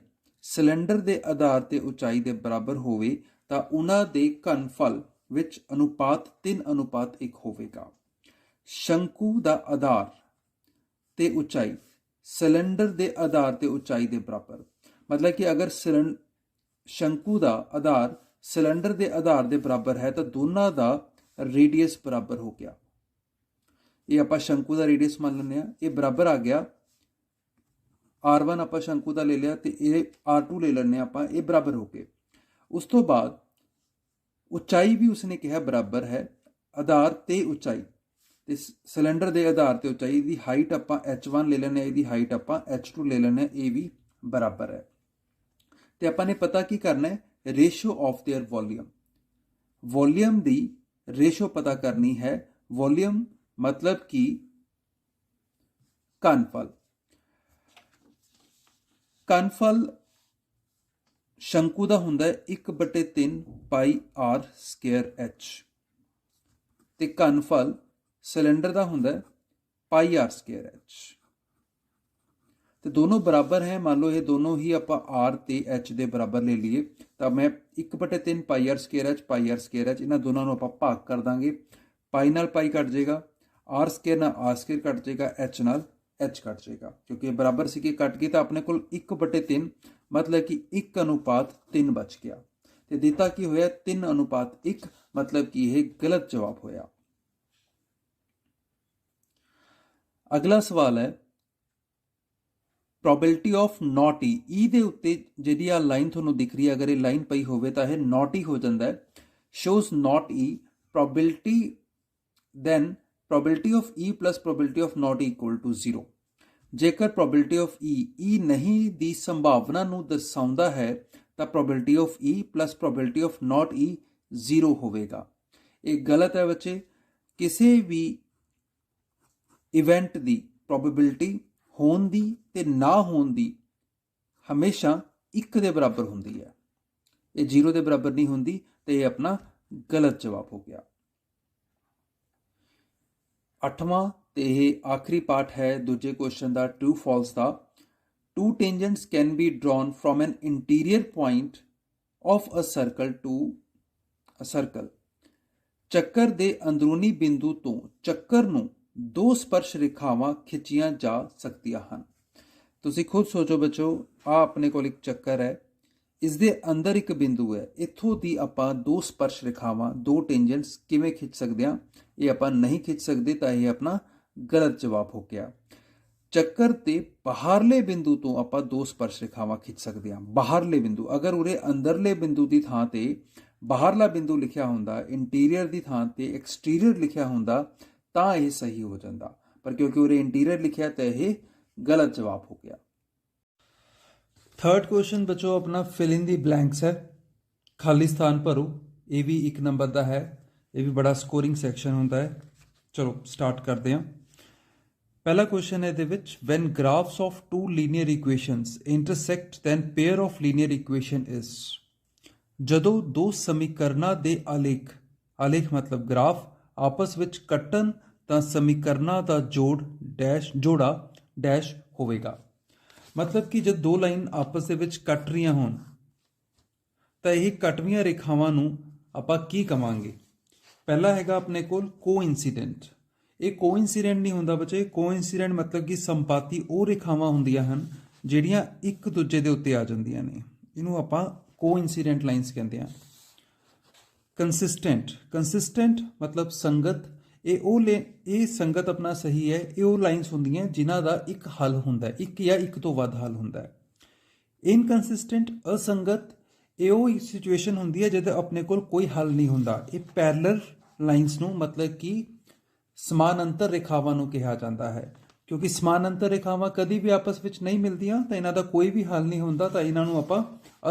Speaker 1: ਸਿਲੰਡਰ ਦੇ ਆਧਾਰ ਤੇ ਉਚਾਈ ਦੇ ਬਰਾਬਰ ਹੋਵੇ ਤਾਂ ਉਹਨਾਂ ਦੇ ਘਨਫਲ ਵਿੱਚ ਅਨੁਪਾਤ 3:1 ਹੋਵੇਗਾ। ਸ਼ੰਕੂ ਦਾ ਆਧਾਰ ਤੇ ਉਚਾਈ ਸਿਲੰਡਰ ਦੇ ਆਧਾਰ ਤੇ ਉਚਾਈ ਦੇ ਬਰਾਬਰ, मतलब कि अगर शंकु का आधार सिलेंडर के आधार के बराबर है तो दोनों का रेडियस बराबर हो गया। ये आप शंकु का रेडियस मान लें, ये बराबर आ गया। R1 आप शंकु का ले लिया तो ये R2 ले लें आप, ये बराबर हो गए। उस तो बाद उचाई भी उसने कहा बराबर है, आधार ते उचाई तो सिलेंडर के आधार ते उचाई की हाइट आप H1 ले लें, यदी हाइट आप H2 ले लें, ये भी बराबर है। तो आपने पता की करना है, ratio of their volume. Volume the ratio पता करनी है। वॉल्यूम मतलब कि घनफल। घनफल शंकु का हुंदा 1/3 पाई आर स्केयर एच ते घनफल सिलेंडर का हुंदा पाई आर स्केयर एच। तो दोनों बराबर है। मान लो ये दोनों ही आप आर ते एच के बराबर ले लिए तो मैं 1/3 पाई आर स्केयर एच इन्होंने दोनों को आप भाग कर देंगे। पाई नाल पाई कट जाएगा, आर स्केयर नाल आर स्केयर कट जाएगा, एच नाल एच कट जाएगा, क्योंकि बराबर से कट गए तो अपने को 1/3 मतलब कि 1:3 बच गया। तो दिता की होया 3:1, मतलब कि यह गलत जवाब होया। अगला सवाल है, ਪ੍ਰੋਬੇਬਿਲਿਟੀ ਆਫ ਨॉट ई ਦੇ ਉੱਤੇ ਜਿਹੜੀ ਆ ਲਾਈਨ ਤੁਹਾਨੂੰ ਦਿਖ ਰਹੀ ਹੈ, ਅਗਰ ਇਹ ਲਾਈਨ ਪਈ ਹੋਵੇ ਤਾਂ ਇਹ ਨॉट ई ਹੋ ਜਾਂਦਾ ਹੈ। Shows not E probability then probability of E plus probability of not equal to 0। ਜੇਕਰ probability of E ਨਹੀਂ ਦੀ ਸੰਭਾਵਨਾ ਨੂੰ ਦਰਸਾਉਂਦਾ ਹੈ ਤਾਂ probability of E plus probability of not E 0 ਹੋਵੇਗਾ। ਇਹ ਗਲਤ ਹੈ ਬੱਚੇ। ਕਿਸੇ ਵੀ ਇਵੈਂਟ ਦੀ probability ਹੋਣ ਦੀ ਤੇ ਨਾ ਹੋਣ ਦੀ ਹਮੇਸ਼ਾ 1 ਦੇ ਬਰਾਬਰ ਹੁੰਦੀ ਹੈ। ਇਹ 0 ਦੇ ਬਰਾਬਰ ਨਹੀਂ ਹੁੰਦੀ ਤੇ ਇਹ ਆਪਣਾ ਗਲਤ ਜਵਾਬ ਹੋ ਗਿਆ। 8ਵਾਂ ਤੇ ਇਹ ਆਖਰੀ ਪਾਰਟ ਹੈ ਦੂਜੇ ਕੁਐਸਚਨ ਦਾ ਟਰੂ ਫਾਲਸ ਦਾ। Two tangents can be drawn from an interior point of a circle to a circle. ਚੱਕਰ ਦੇ ਅੰਦਰੂਨੀ ਬਿੰਦੂ ਤੋਂ ਚੱਕਰ ਨੂੰ ਦੋ ਸਪਰਸ਼ ਰੇਖਾਵਾਂ ਖਿੱਚੀਆਂ ਜਾ ਸਕਦੀਆਂ ਹਨ। ਤੁਸੀਂ ਖੁਦ ਸੋਚੋ ਬੱਚੋ, ਆ ਆਪਣੇ ਕੋਲ ਇੱਕ ਚੱਕਰ ਹੈ, ਇਸ ਦੇ ਅੰਦਰ ਇੱਕ ਬਿੰਦੂ ਹੈ, ਇੱਥੋਂ ਦੀ ਆਪਾਂ ਦੋ ਸਪਰਸ਼ ਰੇਖਾਵਾਂ ਦੋ ਟੈਂਜੈਂਟਸ ਕਿਵੇਂ ਖਿੱਚ ਸਕਦੇ ਹਾਂ? ਇਹ ਆਪਾਂ ਨਹੀਂ ਖਿੱਚ ਸਕਦੇ ਤਾਂ ਇਹ ਆਪਣਾ ਗਲਤ ਜਵਾਬ ਹੋ ਗਿਆ। ਚੱਕਰ ਦੇ ਬਾਹਰਲੇ ਬਿੰਦੂ ਤੋਂ ਆਪਾਂ ਦੋ ਸਪਰਸ਼ ਰੇਖਾਵਾਂ ਖਿੱਚ ਸਕਦੇ ਹਾਂ। ਬਾਹਰਲੇ ਬਿੰਦੂ, ਅਗਰ ਉਰੇ ਅੰਦਰਲੇ ਬਿੰਦੂ ਦੀ ਥਾਂ ਤੇ ਬਾਹਰਲਾ ਬਿੰਦੂ ਲਿਖਿਆ ਹੁੰਦਾ, ਇੰਟੀਰੀਅਰ ਦੀ ਥਾਂ ਤੇ ਐਕਸਟੀਰੀਅਰ ਲਿਖਿਆ ਹੁੰਦਾ ਤਾਂ ਇਹ ਸਹੀ ਹੋ ਜਾਂਦਾ, ਪਰ ਕਿਉਂਕਿ ਉਰੇ ਇੰਟੀਰੀਅਰ ਲਿਖਿਆ ਤਾਂ ਇਹ ਗਲਤ ਜਵਾਬ ਹੋ ਗਿਆ। थर्ड क्वेश्चन बच्चों अपना फिल इन दी ब्लैंक्स है, खाली स्थान भरो। ये भी 1 नंबर का है, ये भी बड़ा स्कोरिंग सैक्शन होता है। चलो स्टार्ट करते हैं। पहला क्वेश्चन है when graphs of two linear equations intersect then pair of linear equation is. जदों दो समीकरणों के आलेख, आलेख मतलब ग्राफ आपस विच कट्टन तां समीकरणों का जोड़ा डैश होवेगा। मतलब कि जब दो लाइन आपस ਦੇ ਵਿੱਚ ਕੱਟ ਰਹੀਆਂ ਹੋਣ ਤਾਂ ਇਹ ਕੱਟਵੀਆਂ ਰੇਖਾਵਾਂ ਨੂੰ ਆਪਾਂ ਕੀ ਕਵਾਂਗੇ? ਪਹਿਲਾ ਹੈਗਾ ਆਪਣੇ ਕੋਲ ਕੋਇਨਸੀਡੈਂਟ। ਇਹ ਕੋਇਨਸੀਡੈਂਟ ਨਹੀਂ ਹੁੰਦਾ ਬੱਚੇ। ਕੋਇਨਸੀਡੈਂਟ ਮਤਲਬ ਕਿ ਸੰਪਾਤੀ ਉਹ ਰੇਖਾਵਾਂ ਹੁੰਦੀਆਂ ਹਨ ਜਿਹੜੀਆਂ ਇੱਕ ਦੂਜੇ ਦੇ ਉੱਤੇ ਆ ਜਾਂਦੀਆਂ ਨੇ, ਇਹਨੂੰ ਆਪਾਂ ਕੋਇਨਸੀਡੈਂਟ ਲਾਈਨਸ ਕਹਿੰਦੇ ਹਾਂ। ਕੰਸਿਸਟੈਂਟ, ਕੰਸਿਸਟੈਂਟ ਮਤਲਬ ਸੰਗਤ। ਇਹ ਸੰਗਤ ਆਪਣਾ ਸਹੀ ਹੈ। ਇਹ ਉਹ ਲਾਈਨਸ ਹੁੰਦੀਆਂ ਜਿਨ੍ਹਾਂ ਦਾ ਇੱਕ ਹੱਲ ਹੁੰਦਾ, ਇੱਕ ਜਾਂ ਇੱਕ ਤੋਂ ਵੱਧ ਹੱਲ ਹੁੰਦਾ ਹੈ। ਇਨਕਨਸਿਸਟੈਂਟ, ਅਸੰਗਤ, ਇਹ ਉਹ ਸਿਚੁਏਸ਼ਨ ਹੁੰਦੀ ਹੈ ਜਦੋਂ ਆਪਣੇ ਕੋਲ ਕੋਈ ਹੱਲ ਨਹੀਂ ਹੁੰਦਾ। ਇਹ ਪੈਰਲਲ ਲਾਈਨਸ ਨੂੰ ਮਤਲਬ ਕਿ ਸਮਾਨਾਂਤਰ ਰੇਖਾਵਾਂ ਨੂੰ ਕਿਹਾ ਜਾਂਦਾ ਹੈ, ਕਿਉਂਕਿ ਸਮਾਨਾਂਤਰ ਰੇਖਾਵਾਂ ਕਦੀ ਵੀ ਆਪਸ ਵਿੱਚ ਨਹੀਂ ਮਿਲਦੀਆਂ ਤਾਂ ਇਹਨਾਂ ਦਾ ਕੋਈ ਵੀ ਹੱਲ ਨਹੀਂ ਹੁੰਦਾ, ਤਾਂ ਇਹਨਾਂ ਨੂੰ ਆਪਾਂ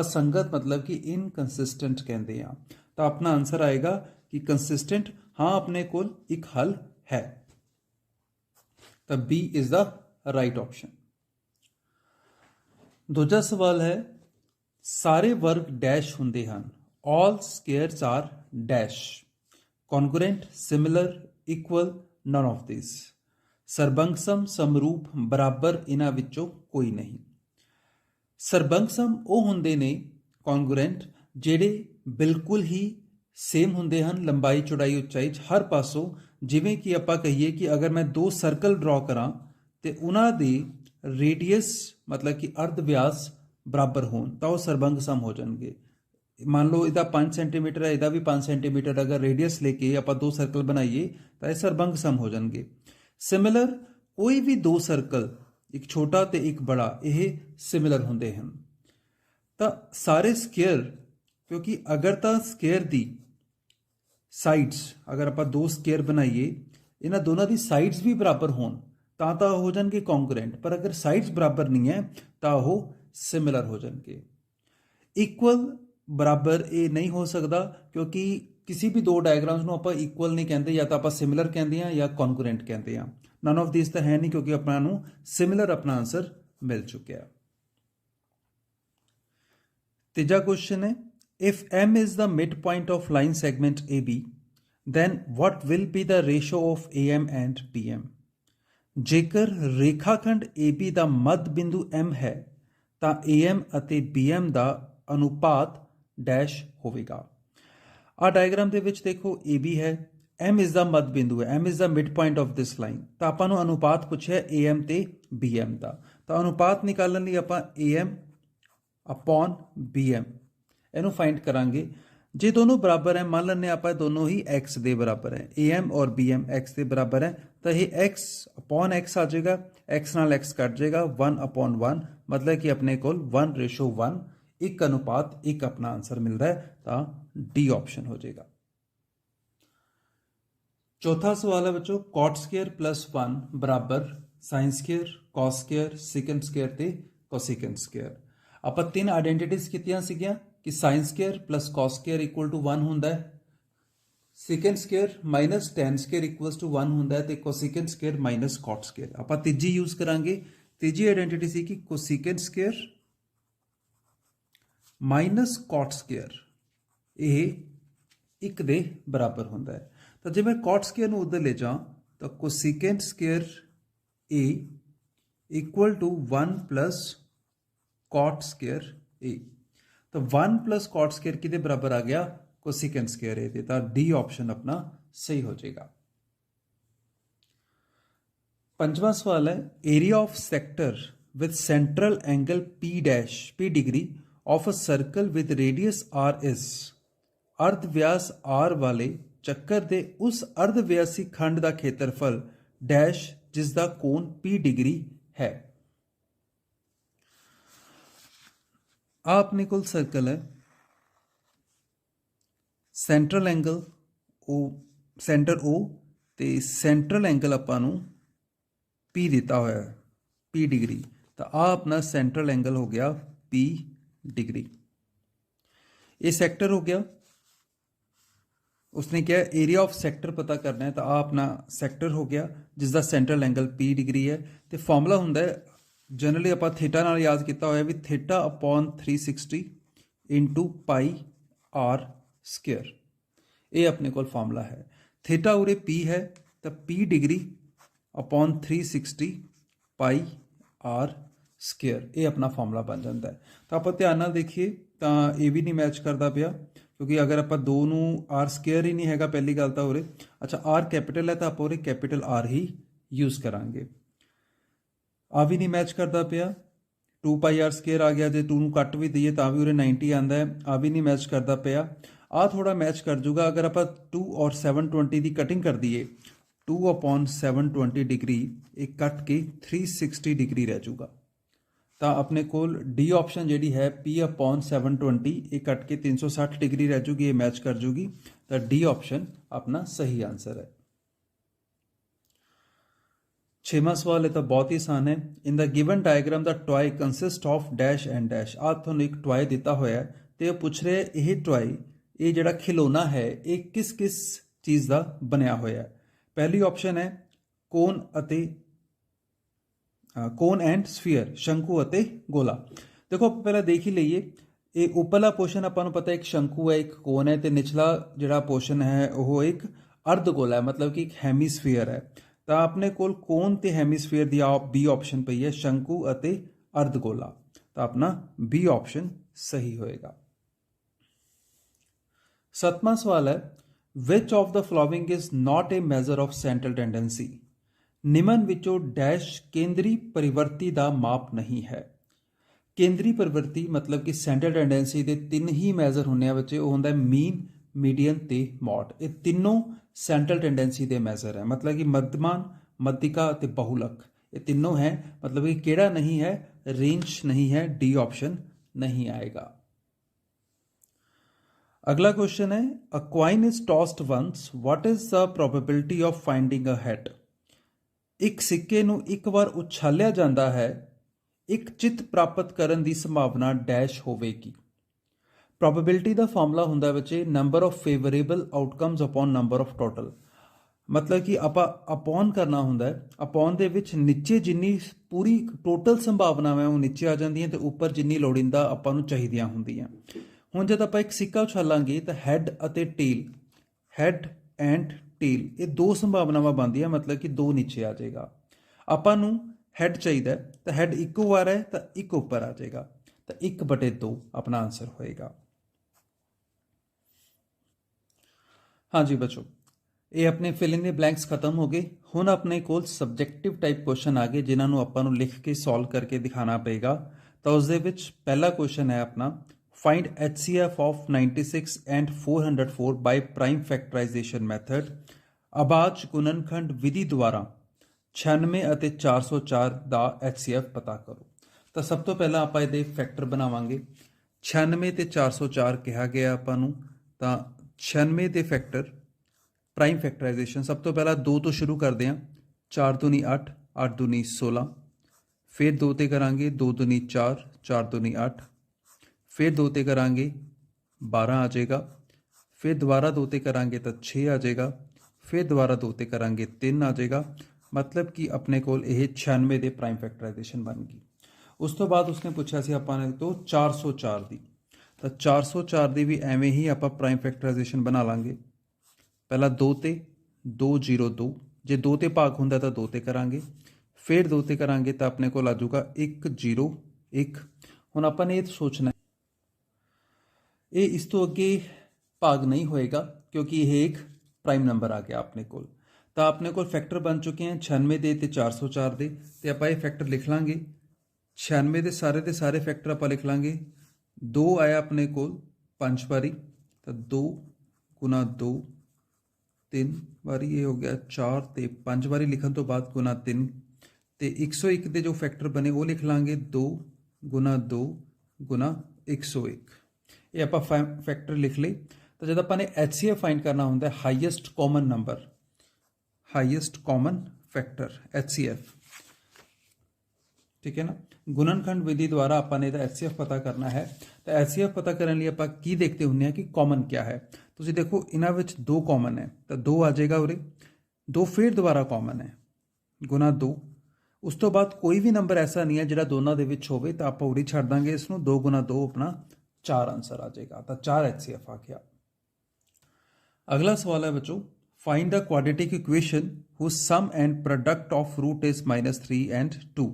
Speaker 1: ਅਸੰਗਤ ਮਤਲਬ ਕਿ ਇਨਕਨਸਿਸਟੈਂਟ ਕਹਿੰਦੇ ਆ। ਤਾਂ ਆਪਣਾ ਆਨਸਰ ਆਏਗਾ ਕਿ ਕੰਸਿਸਟੈਂਟ, हाँ अपने कोल एक हल है, तब B is the right option. दूजा सवाल है सारे वर्ग डैश हुंदे हन, all squares are dash, congruent, similar, equal, none of this. सरबंगसम, समरूप, बराबर, इन्हां विचों कोई नहीं। सरबंगसम ਉਹ ਹੁੰਦੇ ਨੇ कॉन्ग्रुएंट ਜਿਹੜੇ ਬਿਲਕੁਲ ਹੀ सेम होंदे हन, लंबाई चौड़ाई उचाई हर पासों। जिवें कि आपां कहिए कि अगर मैं दो सर्कल ड्रॉ करा तो उन्हां दे रेडियस मतलब कि अर्ध व्यास बराबर होण तां वो सरबंग सम हो जाणगे। मान लो इहदा 5 सेंटीमीटर है, इहदा भी 5 सेंटीमीटर, अगर रेडियस लेके आपां दो सर्कल बनाइए तो यह सरबंग सम हो जाणगे। सिमिलर, कोई भी दो सर्कल एक छोटा तो एक बड़ा यह सिमिलर होंदे हन। तां सारे स्केयर, क्योंकि अगर तां स्केयर दी साइड्स, अगर आप दो स्केयर बनाइए इन्हां दोनों की साइड्स भी बराबर होण तां हो जाणगे कॉन्ग्रुएंट, पर अगर साइड्स बराबर नहीं है तो वो सिमिलर हो जाणगे। इक्वल, बराबर ये नहीं हो सकता, क्योंकि किसी भी दो डायग्राम्स नूं आपां इक्वल नहीं कहते, या तो आपां सिमिलर कहते हैं या कॉन्ग्रुएंट कहते हैं। नन ऑफ दिस तो है नहीं, क्योंकि अपना नूं सिमिलर अपना आंसर मिल चुका है। तीजा क्वेश्चन है if m is the midpoint of line segment AB, then what will be the ratio of AM and PM? जेकर रेखाखंड AB ਦਾ ਮੱਧ ਬਿੰਦੂ M ਹੈ ਤਾਂ AM ਅਤੇ BM ਦਾ ਅਨੁਪਾਤ ਡੈਸ਼ ਹੋਵੇਗਾ। ਆ ਡਾਇਗਰਾਮ ਦੇ ਵਿੱਚ ਦੇਖੋ AB ਹੈ, M is the ਮੱਧ ਬਿੰਦੂ ਹੈ, M is the midpoint of this line, ਤਾਂ ਆਪਾਂ ਨੂੰ ਅਨੁਪਾਤ ਪੁੱਛਿਆ AM ਤੇ BM ਦਾ। ਤਾਂ ਅਨੁਪਾਤ ਨਿਕਾਲਣ ਲਈ ਆਪਾਂ AM upon BM ਇਹਨੂੰ फाइंड करांगे। जे दोनों बराबर है, मान लें आप दोनों ही x के बराबर है, AM और BM x के बराबर है, तो ये x अपॉन x आ जाएगा, x नाल x कट जाएगा, 1/1, मतलब कि अपने को 1:1 1 अनुपात 1 अपना आंसर मिल रहा है, तो डी ऑप्शन हो जाएगा। चौथा सवाल है बच्चों, कॉट स्केयर प्लस 1 बराबर sine square, cos square, secant square ते कोसिकन स्केयर। ਆਪਾਂ ਤਿੰਨ ਆਇਡੈਂਟੀਟੀਜ਼ ਕੀਤੀਆਂ ਸੀਗੀਆਂ ਕਿ sine square plus cos square equal to 1 ਹੁੰਦਾ ਹੈ, secant square minus tan square equals to 1 ਹੁੰਦਾ ਹੈ ਤੇ cosecant square minus cot square. ਆਪਾਂ ਤੀਜੀ ਯੂਜ਼ ਕਰਾਂਗੇ। ਤੀਜੀ ਆਇਡੈਂਟੀਟੀ ਸੀ ਕਿ cosecant square minus cot square ਇਹ 1 ਦੇ ਬਰਾਬਰ ਹੁੰਦਾ ਹੈ। ਤਾਂ ਜੇ ਮੈਂ कॉट स्केयर ਨੂੰ ਉਧਰ ਲੈ ਜਾ ਤਾਂ cosecant square a equal to 1 plus cot square a। तो 1 प्लस कॉट स्केयर किहदे बराबर आ गया, कोसिकन स्केयर ए। तो डी ऑप्शन अपना सही हो जाएगा। पंजवां सवाल है, area of sector with central angle P degree of a circle with radius R is. अर्ध व्यास R वाले ਚੱਕਰ ਦੇ उस अर्ध व्यासी खंड का खेत्रफल डैश जिसका कोण P डिग्री है। अपने कोल सर्कल है, central angle O centre O ते सेंट्रल एंगल आपां नूं P दिता होया है, P डिग्री। तो आ अपना सेंट्रल एंगल हो गया P डिग्री। ये सेक्टर हो गया। उसने क्या एरिया ऑफ सेक्टर पता करना है, तो आ अपना सेक्टर हो गया जिसका सेंट्रल एंगल P डिग्री है। तो फॉर्मूला हुंदा है जनरली आप थीटा नाल याद किया होया भी theta upon 360 into pi are square. ये अपने को फॉर्मूला है। थीटा उरे P है तो P degree upon 360 pi are square, ये अपना फॉर्मूला बन जाता है। तो आप ध्यान नाल देखिए तो ये भी नहीं मैच करता पिया, क्योंकि अगर आप दो नूं आर स्केयर ही नहीं है पहली गल तो उरे। अच्छा आर कैपिटल है तो आप उरे कैपिटल आर ही यूज़ करांगे। आ भी नहीं मैच करता पिया, 2 पाई आर स्केयर आ गया, जो 2 नूं कट भी दईए तो भी उरे 90 आता है। आ भी नहीं मैच करता पिया। आ थोड़ा मैच कर जूगा अगर आप 2 और 720 की कटिंग कर दीए, 2 अपॉन 720 डिग्री एक कट के 360 डिग्री रह जूगा। तो अपने को डी ऑप्शन जी है P अपॉन 720 एक कट के 360 डिग्री रह जूगी, ये मैच कर जूगी। तो डी ऑप्शन अपना सही आंसर है। 6वां सवाल है तो बहुत ही आसान है। In the given diagram the toy consist of dash and dash. आ तुहानूं एक टॉय दिता होया है तो पूछ रहे ये टॉय ये जिहड़ा खिलौना है ये किस किस चीज़ का बनया होया है। पहली ऑप्शन है कोन अते कोन एंड स्फीयर, शंकु अते गोला। देखो पहला देख ही लीए, ये उपरला पोर्शन आपां नूं पता है एक शंकु है एक कोन है, तो निचला जिहड़ा पोर्शन है वो एक अर्धगोला है, मतलब कि एक हैमीस्फीयर है। तो अपने कोल कोन ते हैमीस्फीयर दी बी ऑप्शन पई है, शंकु अते अर्धगोला। तो अपना बी ऑप्शन सही होएगा। 7वां सवाल है, विच of the following is not a measure of central tendency. निम्न विचों डैश केंद्री परिवर्ती का माप नहीं है। केंद्री परिवर्ती मतलब कि सेंट्रल टेंडेंसी के 3 ही मैजर होने बच्चे, वो होंदा मीन, मीडियन ते मॉड। ये तीनों सेंट्रल टेंडेंसी के मैजर है, मतलब कि मध्यमान, मध्यिका ते बहुलक, ये तीनों हैं। मतलब कि केड़ा नहीं है, रेंज नहीं है, डी ऑप्शन नहीं आएगा। अगला क्वेश्चन है, a coin is tossed once, what is the probability of finding a head. एक सिक्के नूं एक बार उछालिया जाता है, एक चित प्राप्त करने की संभावना डैश होवेगी। प्रोबेबिलिटी का फॉर्मूला हुंदा बच्चे number of favourable outcomes upon number of total. मतलब कि आप अपॉन करना हुंदा है, अपॉन दे विच नीचे जिन्नी पूरी टोटल संभावना है वो नीचे आ जांदियां ते ऊपर जिन्नी लोड़ींदा आपां नूं चाहीदियां हुंदियां। हुण जद आपां एक सिक्का उछालांगे तो हैड अते टेल, हैड एंड टेल ये 2 संभावनावां बनदियां, मतलब कि 2 नीचे आ जाएगा। आपां नूं हैड चाहिए तो हैड इको बार है तो एक ऊपर आ जाएगा, तो 1/2 अपना आंसर होएगा। हाँ जी बच्चों, ये अपने फिल इन द ब्लैंक्स खत्म हो गए। हुण अपने कोल सबजैक्टिव टाइप क्वेश्चन आ गए जिन्होंने आपां नूं लिख के सॉल्व करके दिखाना पेगा। तो उस दे विच पहला क्वेश्चन है अपना, find HCF of 96 and 404 by prime factorization method. अबाज गुणनखंड विधि द्वारा 96 ਅਤੇ 404 ਦਾ HCF पता करो। तो सब तो पहला आप ये फैक्टर बनावांगे। 96 ਤੇ 404 कहा गया आपां नूं, तां 96 ਦੇ फैक्टर प्राइम फैक्टराइजेशन। सब तो पहला 2 तो शुरू करते हैं। 4 दूनी 8, 8 दूनी 16, फिर 2 ते करांगे 2 दूनी 4, 4 दूनी 8, फिर 2 ते करांगे 12 आ जाएगा, फिर दोबारा 2 ते करांगे तो 6 आ जाएगा, फिर दोबारा 2 ते करांगे 3 आ जाएगा। मतलब कि अपने कोल ਇਹ 96 ਦੇ ਪ੍ਰਾਈਮ ਫੈਕਟਰਾਈਜੇਸ਼ਨ ਬਣ ਗਈ। ਉਸ ਤੋਂ ਬਾਅਦ ਉਸਨੇ ਪੁੱਛਿਆ ਸੀ ਆਪਾਂ ਨੇ ਤੋਂ 404 ਦੀ, ਤਾਂ 404 ਦੀ ਵੀ ਐਵੇਂ ਹੀ ਆਪਾਂ ਪ੍ਰਾਈਮ ਫੈਕਟਰਾਈਜੇਸ਼ਨ ਬਣਾ ਲਾਂਗੇ। ਪਹਿਲਾਂ 2 ਤੇ 202, ਜੇ 2 ਤੇ ਭਾਗ ਹੁੰਦਾ ਤਾਂ 2 ਤੇ ਕਰਾਂਗੇ, ਫਿਰ 2 ਤੇ ਕਰਾਂਗੇ ਤਾਂ ਆਪਣੇ ਕੋਲ ਆ ਜਾਊਗਾ 101। ਹੁਣ ਆਪਾਂ ਨੇ ਇਹ ਸੋਚਣਾ ਇਹ ਇਸ ਤੋਂ ਅੱਗੇ ਭਾਗ नहीं होएगा क्योंकि यह एक प्राइम नंबर आ गया अपने कोल। तो अपने कोल फैक्टर बन चुके हैं 96 दे ते 404 दे, ते आप ये फैक्टर लिख लांगे। 96 दे सारे फैक्टर आप लिख लांगे। 2 आया अपने कोल 5 बारी, तो 2 गुना 2 3 बारी, ये हो गया 4 ते 5 बारी लिखन तो बाद गुना 3, तो 101 दे जो फैक्टर बने वो लिख लांगे 2 गुना 2 गुना 101। ये आप फैक्टर लिख ले। तो जब अपने HCF फाइंड करना होंगे highest common number, highest common factor HCF, ठीक है ना। गुणनखंड विधि द्वारा अपने HCF पता करना है। तो HCF पता करने लिए आप की देखते होंगे कि कॉमन क्या है। तुम देखो इन्हों में 2 कॉमन है, तो 2 आ जाएगा उरे, 2 फिर दोबारा कॉमन है गुना 2। उस तो बाद कोई भी नंबर ऐसा नहीं है जो दोनों के विच होवे, तो आप उरी छड़ देंगे इसनों, 2 गुना 2 अपना 4 आंसर आ जाएगा। तो 4 HCF आ गया। अगला सवाल है बच्चों, find the quadratic equation whose sum and product of root is -3 and 2।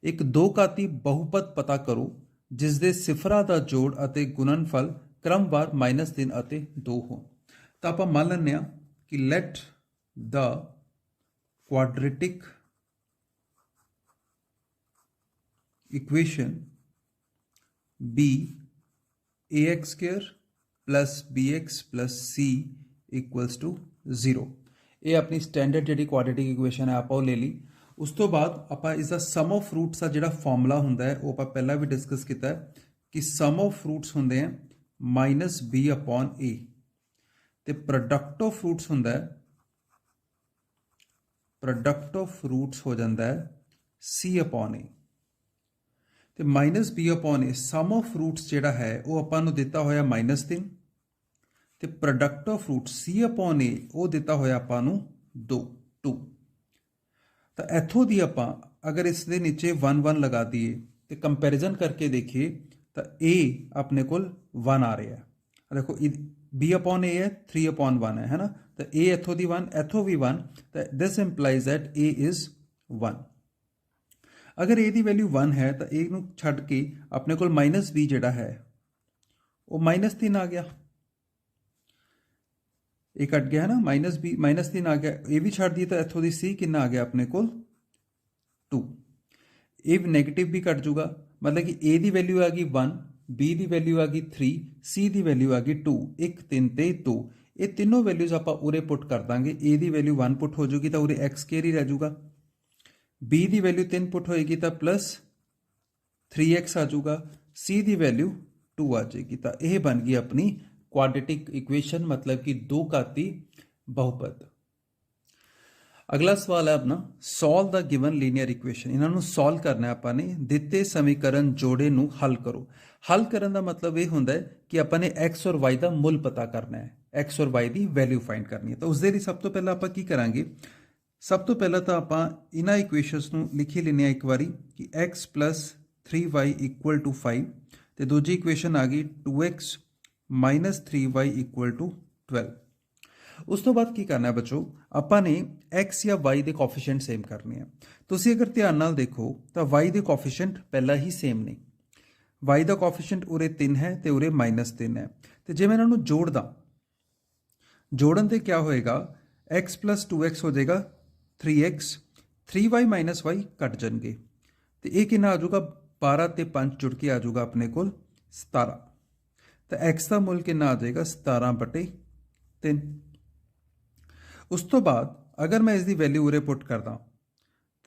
Speaker 1: एक दो घाती बहुपद पता करो जिस दे सिफरा दा जोड़ अते गुणनफल क्रमवार -3 अते 2 हो। तो आप मान लें कि let the quadratic equation be ax² plus bx plus c equals to 0। ये अपनी स्टैंडर्ड जी क्वाड्रेटिक इक्वेशन है, आप ले ली। उस तो बाद आप इसका सम ऑफ रूट्स का जो फॉर्मूला होंगे वो आप पहला भी डिस्कस किया कि सम ऑफ रूट्स होंगे हैं -b/a, तो प्रोडक्ट ऑफ रूट्स होंगे, प्रोडक्ट ऑफ रूट्स हो जाता है c/a। तो -b/a सम ऑफ रूट्स जोड़ा है वो आपको दिता होया -3, तो प्रोडक्ट ऑफ रूट c/a वो दिता होया आपको 2। तो इथों की आप अगर इस दे नीचे 1 1 लगा दिए तो कंपैरिजन करके देखिए तो a अपने को 1 आ रहा है। देखो b/a है 3/1 है ना, तो a इथों की 1 इथों भी 1, तो this implies that a is 1। अगर a की वैल्यू 1 है तो a नूं छड्ड के अपने को -b जिहड़ा है वो -3 आ गया, ये कट गया है ना, -3 आ गया। ये भी छड़ दी तो इथों की सी कितना आ गया अपने को 2। ये नैगेटिव भी कट जूगा, मतलब कि ए की वैल्यू आ गई 1, बी की वैल्यू आ गई 3, सी की वैल्यू आ गई 2, 1 3 ते 2। ये तीनों वैल्यूज आप उरे पुट कर देंगे। ए की वैल्यू 1 पुट हो जाएगी तो उरे x² ही रह जूगा, बी की वैल्यू 3 पुट होएगी तो प्लस 3x आ जूगा, सी की वैल्यू 2 आ जाएगी। तो यह बन गई अपनी क्वाड्रेटिक इक्वेशन, मतलब कि 2 घाती बहुपद। अगला सवाल है अपना, solve the given linear equation. इन्हों सॉल्व करना है अपने दिते समीकरण जोड़े नूं हल करो। हल करने का मतलब ये होंदा है कि अपने एक्स और वाई का मुल पता करना है, एक्स और वाई की वैल्यू फाइंड करनी है। तो उसके लिए सब तो पहला आप की करांगे, सब तो पहला तो आप इन्हां इक्वेशनस नूं लिखी लेने एक बारी कि x + 3y = 5, तो दूजी इक्वेशन आ गई 2x - 3y = 12। उस तो बाद की करना है बच्चों, आपने x या y के कोफिशिएंट सेम करने हैं। तुसीं अगर ध्यान नाल देखो तो y के कोफिशिएंट पहला ही सेम ने, y का कोफिशिएंट उरे 3 है तो उरे -3 है। तो जे मैं इन्हों जोड़दा, जोड़न ते क्या होएगा, x + 2x हो जाएगा 3x, 3y - y कट जाएंगे, तो ये कितना आ जाऊगा 12 ते 5 जुड़ के आ जाऊगा अपने को 17। तो x का मुल कितना आ जाएगा 17/3। उस तो बाद अगर मैं इसकी वैल्यू उरे पुट करदा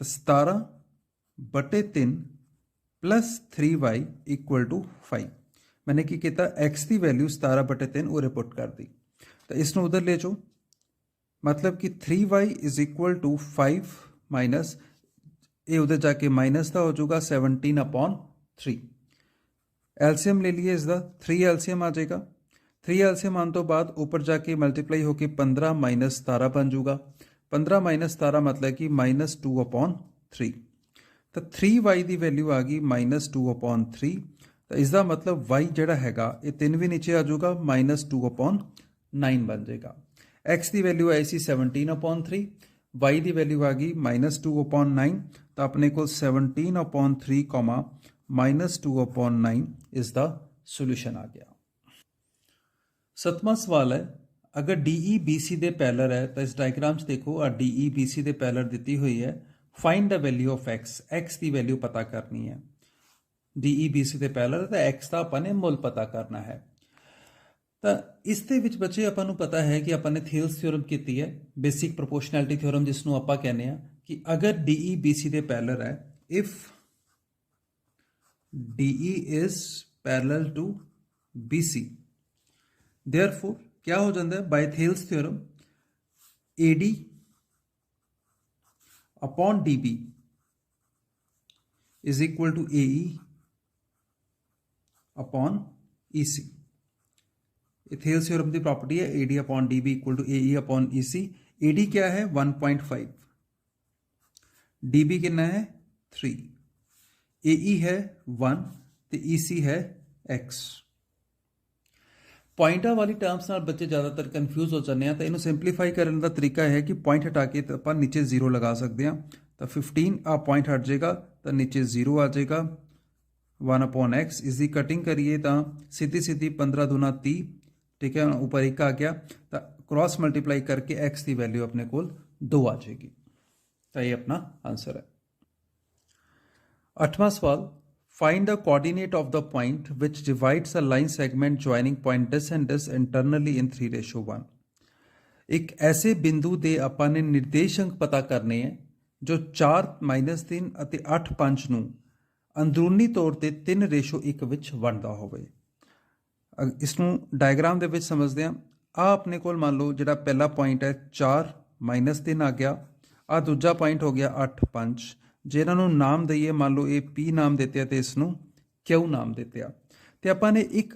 Speaker 1: तो 17/3 + 3y = 5। मैंने की किया, x की वैल्यू 17/3 उरे पुट कर दी, तो इसनों उधर ले जाओ, मतलब कि 3y is equal to 5 minus ये उधर जाके माइनस का हो जाएगा 17/3। एलसीएम ले लिए इसका 3 एलसीएम आ जाएगा। 3 एलसीएम आने तो बाद ऊपर जाके मल्टीप्लाई होके 15 माइनस 17 बन जाऊगा। 15 माइनस 17 मतलब कि -2/3। तो 3y की वैल्यू आ गई -2/3। तो इसका मतलब y जड़ा हैगा ये 3 भी नीचे आ जाऊगा -2/9 बन जाएगा। x की वैल्यू आई सी 17/3, y की वैल्यू आ गई -2/9। तो अपने को 17/3 -2/9 इज द सोल्यूशन आ गया। 7वां सवाल है, अगर DE BC दे पैलर है तो इस डायग्राम देखो आ DE BC दे पैलर दी हुई है। Find the value of x की वैल्यू पता करनी है। DE BC दे पैलर तो x का अपने मुल पता करना है। तो इस दे विच बच्चे अपन पता है कि अपन ने थेल्स थ्योरम की है, बेसिक प्रोपोर्शनैलिटी थ्योरम जिसनों आप कहने हैं कि अगर DE BC दे पैलर है, if DE is parallel to BC, therefore क्या हो जाता है by Thales theorem AD upon DB is equal to AE upon EC। Thales theorem की प्रॉपर्टी है AD upon DB equal to AE upon EC। AD क्या है 1.5, DB कितना है 3, AE है 1 तो EC है X। पॉइंटा वाली टर्म्स नाल बच्चे ज़्यादातर कन्फ्यूज हो जाते हैं, तो इन्हें सिंपलीफाई करने का तरीका है कि पॉइंट हटा के तो अपन नीचे 0 लगा सकते हैं। तो 15 आ पॉइंट हट जाएगा तो नीचे 0 आ जाएगा। 1/x इसकी कटिंग करिए तो सीधी सीधी 15 दूना 30, ठीक है, ऊपर 1 आ गया तो क्रॉस मल्टीप्लाई करके x की वैल्यू अपने को 2 आ जाएगी। तो ये अपना आंसर है। 8वां सवाल, find the coordinate of the point which divides a line segment joining point this and this internally in 3:1। एक ऐसे बिंदु दे ਆਪਾਂ ਨੇ निर्देशांक पता करने हैं जो 4 -3 ਅਤੇ 8 5 ਨੂੰ ਅੰਦਰੂਨੀ ਤੌਰ ਤੇ 3:1 ਵਿੱਚ ਵੰਡਦਾ ਹੋਵੇ। ਇਸ ਨੂੰ ਡਾਇਗਰਾਮ ਦੇ ਵਿੱਚ ਸਮਝਦੇ ਹਾਂ। ਆ ਆਪਣੇ ਕੋਲ ਮੰਨ ਲਓ ਜਿਹੜਾ ਪਹਿਲਾ ਪੁਆਇੰਟ ਹੈ 4 -3 ਆ ਗਿਆ, ਆ ਦੂਜਾ ਪੁਆਇੰਟ ਹੋ ਗਿਆ 8 5। ਜੇ ਇਹਨਾਂ ਨੂੰ ਨਾਮ ਦਈਏ, ਮੰਨ ਲਓ ਇਹ P ਨਾਮ ਦਿੱਤੇ ਤੇ ਇਸ ਨੂੰ Q ਨਾਮ ਦਿੱਤੇ ਆ, ਤੇ ਆਪਾਂ ਨੇ ਇੱਕ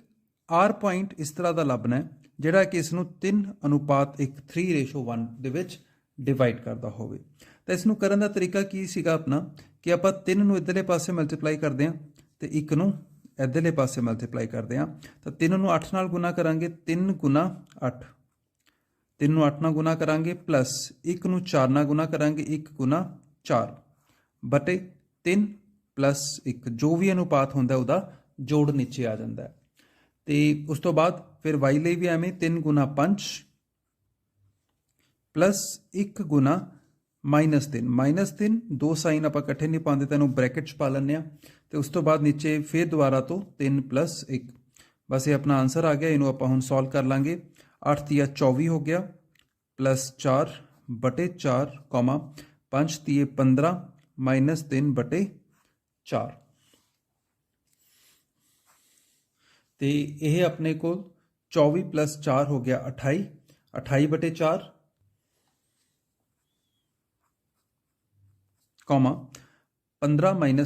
Speaker 1: R ਪੁਆਇੰਟ ਇਸ ਤਰ੍ਹਾਂ ਦਾ ਲੱਭਣਾ ਹੈ ਜਿਹੜਾ ਕਿ ਇਸ ਨੂੰ 3:1 3:1 ਦੇ ਵਿੱਚ ਡਿਵਾਈਡ ਕਰਦਾ ਹੋਵੇ। ਤਾਂ ਇਸ ਨੂੰ ਕਰਨ ਦਾ ਤਰੀਕਾ ਕੀ ਸੀਗਾ ਆਪਣਾ ਕਿ ਆਪਾਂ 3 ਨੂੰ ਇੱਧਰਲੇ ਪਾਸੇ ਮਲਟੀਪਲਾਈ ਕਰਦੇ ਹਾਂ ਤੇ 1 ਨੂੰ ਇੱਧਰਲੇ ਪਾਸੇ ਮਲਟੀਪਲਾਈ ਕਰਦੇ ਹਾਂ। ਤਾਂ 3 ਨੂੰ 8 ਨਾਲ ਗੁਣਾ ਕਰਾਂਗੇ, 3 × 8, 3 ਨੂੰ 8 ਨਾਲ ਗੁਣਾ ਕਰਾਂਗੇ ਪਲੱਸ 1 ਨੂੰ 4 ਨਾਲ ਗੁਣਾ ਕਰਾਂਗੇ, 1 × 4 बटे 3 + 1 जो भी अनुपात होंगे उसका जोड़ नीचे आ जाता है। तो उस तो बाद फिर y लिए भी एवं 3 × 5 + 1 × -3 -3 दो साइन आप इकट्ठे नहीं पाते तो ब्रैकेट च पा लें। तो उस तो बाद नीचे फिर दोबारा तो 3 + 1, बस ये अपना आंसर आ गया। इनू आप हम सॉल्व कर लाँगे। 8 × 24 हो गया +4 बटे 4, 5 × 15 -3 बटे 4। तो यह अपने को 24 + 4 हो गया 28, 28 बटे 4, 15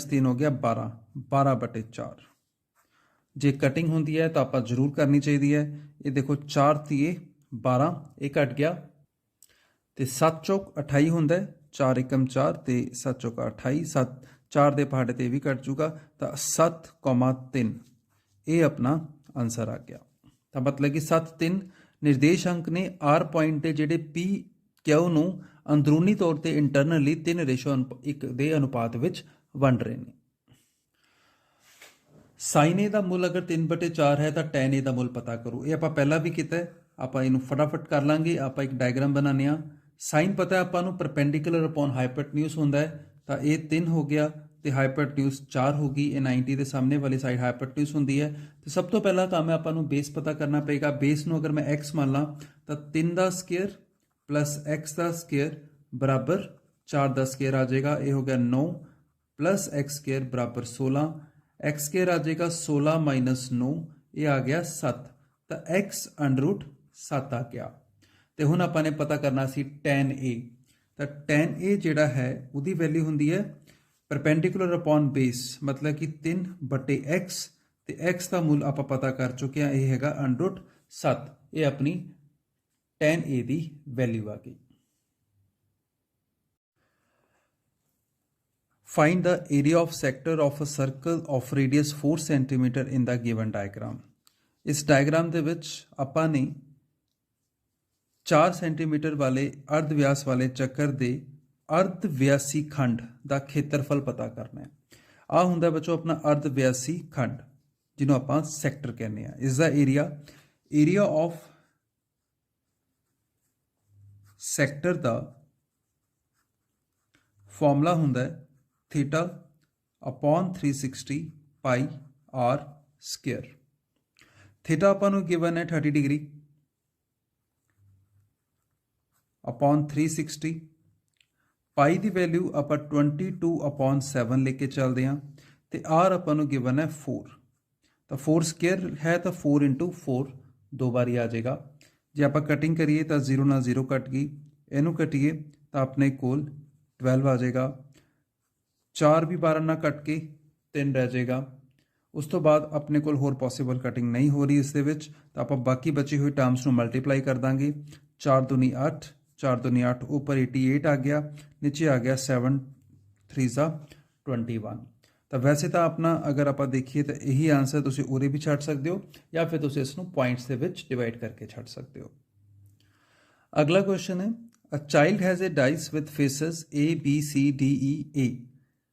Speaker 1: - 3 हो गया 12, 12 बटे 4। जे कटिंग होंगी है तो आप जरूर करनी चाहिए है। ये देखो 4 × 12 ये कट गया तो 7 चौक 28 होंगे, 4 एकम 4 तो 7 चौका 28, 7 4 के पहाड़े तो भी कट जूगा। तो 7,3 ये अपना आंसर आ गया। तो मतलब कि 7,3 निर्देशांक ने R पॉइंट के जोड़े P Q नूं अंदरूनी तौर पर इंटरनली 3:1 के अनुपात में वंड रहे हैं। साइन ए का मुल अगर 3/4 है तो tan ए का मुल पता करो। ये आप पहला भी किया, आप इनू फटाफट कर लाँगे। आप एक डायग्राम बनाने आ, साइन पता है आपको परपेंडिकुलर अपॉन हाइपोटेन्यूज होंदा है। तो ये 3 हो गया तो हाइपोटेन्यूज 4 होगी। ये 90 के सामने वाली साइड हाइपोटेन्यूज होंदी है। तो सब तो पहला काम है आपको बेस पता करना पेगा। बेस नूं अगर मैं x मान ला तो 3 का स्केयर + x का स्केयर बराबर 4 का स्केयर आ जाएगा। ये हो गया 9 + x स्केयर बराबर 16, x स्केयर आ जाएगा 16 - 9, ये आ गया 7। तो x √7 आ गया। तो हुण आपां ने पता करना सी tan A, तो tan A जिहड़ा है उहदी वैल्यू हुंदी है परपेंडिकुलर अपॉन बेस, मतलब कि 3/x, तो x का मूल आप पता कर चुके हैं, यह हैगा √7। ये अपनी tan A की वैल्यू आ गई। Find the area of sector of a circle of radius 4 centimetre in the given diagram. इस डायग्राम के विच आपां ने 4 सेंटीमीटर वाले अर्ध व्यास वाले चक्कर के अर्ध व्यासी खंड का खेत्रफल पता करना है। आ हुंदा बच्चों अपना अर्ध व्यासी खंड, जिन्हों आपां सैक्टर कहने हैं। इसका एरिया ऑफ सैक्टर का फॉर्मूला हुंदा है theta upon 360 pi R square. Theta आपां नूं गिवन है 30 डिग्री अपॉन 360, पाई की वैल्यू आप 22/7 लेके चलते हैं, तो आर आपां नूं गिवन है 4, तो 4 स्क्वेयर है तो 4 × 4 दो बारी आ जाएगा। जे आप कटिंग करिए तो 0 ਨਾਲ 0 कट गई, इनू कटिए तो अपने कोल 12 आ जाएगा। 4 भी 12 ਨਾਲ कट के 3 रह जाएगा। उस तो बाद अपने कोल होर पॉसीबल कटिंग नहीं हो रही इस दे विच, तो आप बाकी बची हुई टर्म्स ਨੂੰ मल्टीप्लाई कर देंगे। 4 दूनी 8, 4 दूनी 8, ऊपर 88 आ गया, नीचे आ गया 7 3 21। तो वैसे तो अपना अगर आप देखिए तो यही आंसर तुम उरे भी छड़ सकते हो, या फिर तुम इसनों पॉइंट्स के विच डिवाइड करके छड़ सकते हो। अगला क्वेश्चन है, a child has a dice with faces A B C D E A।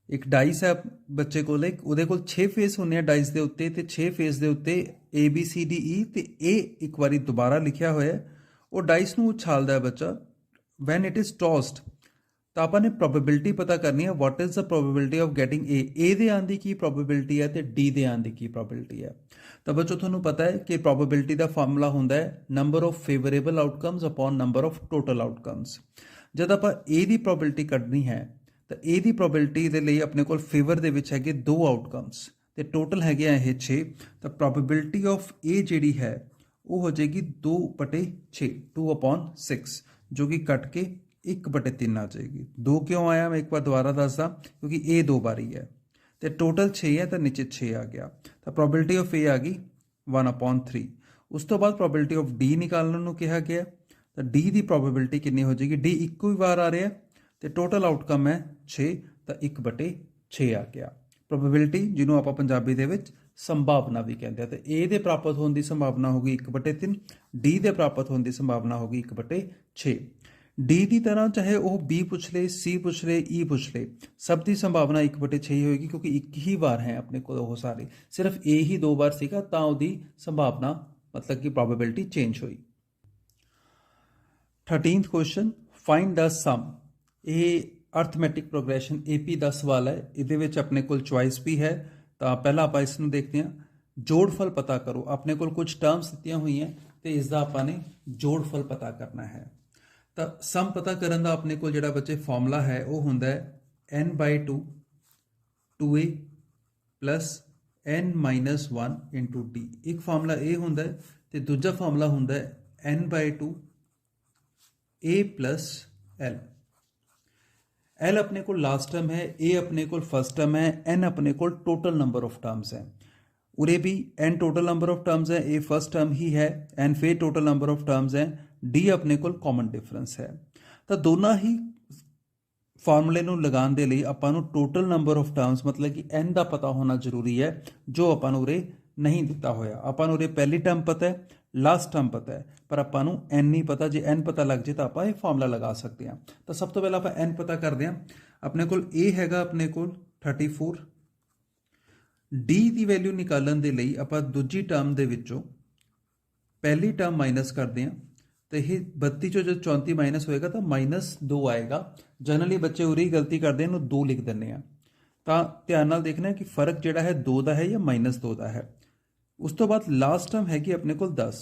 Speaker 1: एक डाइस है बच्चे को, ਉਹਦੇ ਕੋਲ 6 फेस होने हैं डाइस के उत्ते, तो 6 फेस के उत्ते A B C D E ਤੇ A एक बारी दोबारा लिखा होया है। ਉਹ डाइस ਨੂੰ उछालदा है बच्चा वैन इट इज़ टॉस्ड। तो आपने प्रोबेबिलिटी पता करनी है, what is the probability of getting a दे आने की प्रोबेबिलिटी है तो डी दे आने की प्रोबेबिलिटी है। तो बच्चों थोनों पता है कि प्रोबेबिलिटी का फार्मूला होंदा है number of favourable outcomes upon number of total outcomes. जब आप ए की प्रोबेबिलिटी कढ़नी है तो ए की प्रोबेबिलिटी के लिए अपने को फेवर दे विच हैगे 2 आउटकम्स, तो टोटल है ये 6। तो प्रोबेबिलिटी ऑफ ए जी है वो हो जाएगी 2/6, 2/6, जो कि कट के 1/3 आ जाएगी। 2 क्यों आया मैं एक बार दोबारा दसदा, क्योंकि ए 2 बारी है, तो टोटल 6 है तो नीचे 6 आ गया। तो प्रोबेबिलिटी ऑफ ए आ गई 1/3। उस तो बाद प्रोबेबिलिटी ऑफ डी निकालने को कहा गया, तो डी की प्रोबेबिलिटी कितनी हो जाएगी, डी एक ही बार आ रहा है, तो टोटल आउटकम है 6, तो 1/6 आ गया। प्रोबेबिलिटी जिन्हों आप पंजाबी दे विच संभावना भी कहते हैं। तो ए दे प्राप्त होने की संभावना होगी 1/3, डी दे प्राप्त होने की संभावना होगी 1/6। डी की तरह चाहे वह बी पूछ ले, सी पूछ ले, ई पूछ ले, सब की संभावना 1/6 ही होगी, क्योंकि एक ही बार है अपने को वो सारे, सिर्फ ए ही 2 बार सीगा तो उसकी संभावना मतलब कि प्रोबेबिलिटी चेंज हुई। 13th क्वेश्चन, फाइंड द सम। ये अर्थमैटिक प्रोग्रेशन AP का सवाल है, ये अपने को चॉइस भी है। तो पहला आप इसमें देखते हैं, जोड़फल पता करो। अपने को कुछ टर्म्स दी हुई हैं तो इसका आपने जोड़फल पता करना है। तो सम पता करने का अपने को जो बच्चे फॉर्मूला है वो होंदा है n/2 2a plus n-1 into D. एक फार्मूला ये होंदा है, तो दूजा फार्मूला होंदा है n/2 a plus l। L अपने को लास्ट टर्म है, ए अपने को फर्स्ट टर्म है, एन अपने को टोटल नंबर ऑफ टर्म्स है। उरे भी N total number of terms है, ए फर्स्ट टर्म ही है, एन फिर टोटल नंबर ऑफ टर्म्स है, डी अपने को कॉमन डिफरेंस है। तो दोनों ही फार्मूले नूं लगाने के लिए आपां नूं टोटल नंबर ऑफ टर्म्स मतलब कि एन का पता होना जरूरी है, जो आपां नूं उरे नहीं दिता होया। आपां नूं उरे पहली टर्म पता है, लास्ट टर्म पता है, पर आपां नूं एन नहीं पता। जे एन पता लग जाए तो आप ये फार्मूला लगा सकते हैं। तो सब तो पहले आप एन पता करते हैं। अपने को ए हैगा अपने को 34, डी की वैल्यू निकालने के लिए आप दूजी टर्म के विचों पहली टर्म माइनस करते हैं, तो यह 32 जो 34 माइनस होएगा तो -2 आएगा। जनरली बच्चे उरी गलती करते हैं, 2 लिख देने हैं। तो ध्यान नाल देखना है कि फर्क जोड़ा है 2 का है या -2 का है। उस तो बाद लास्ट टर्म हैगी अपने को 10।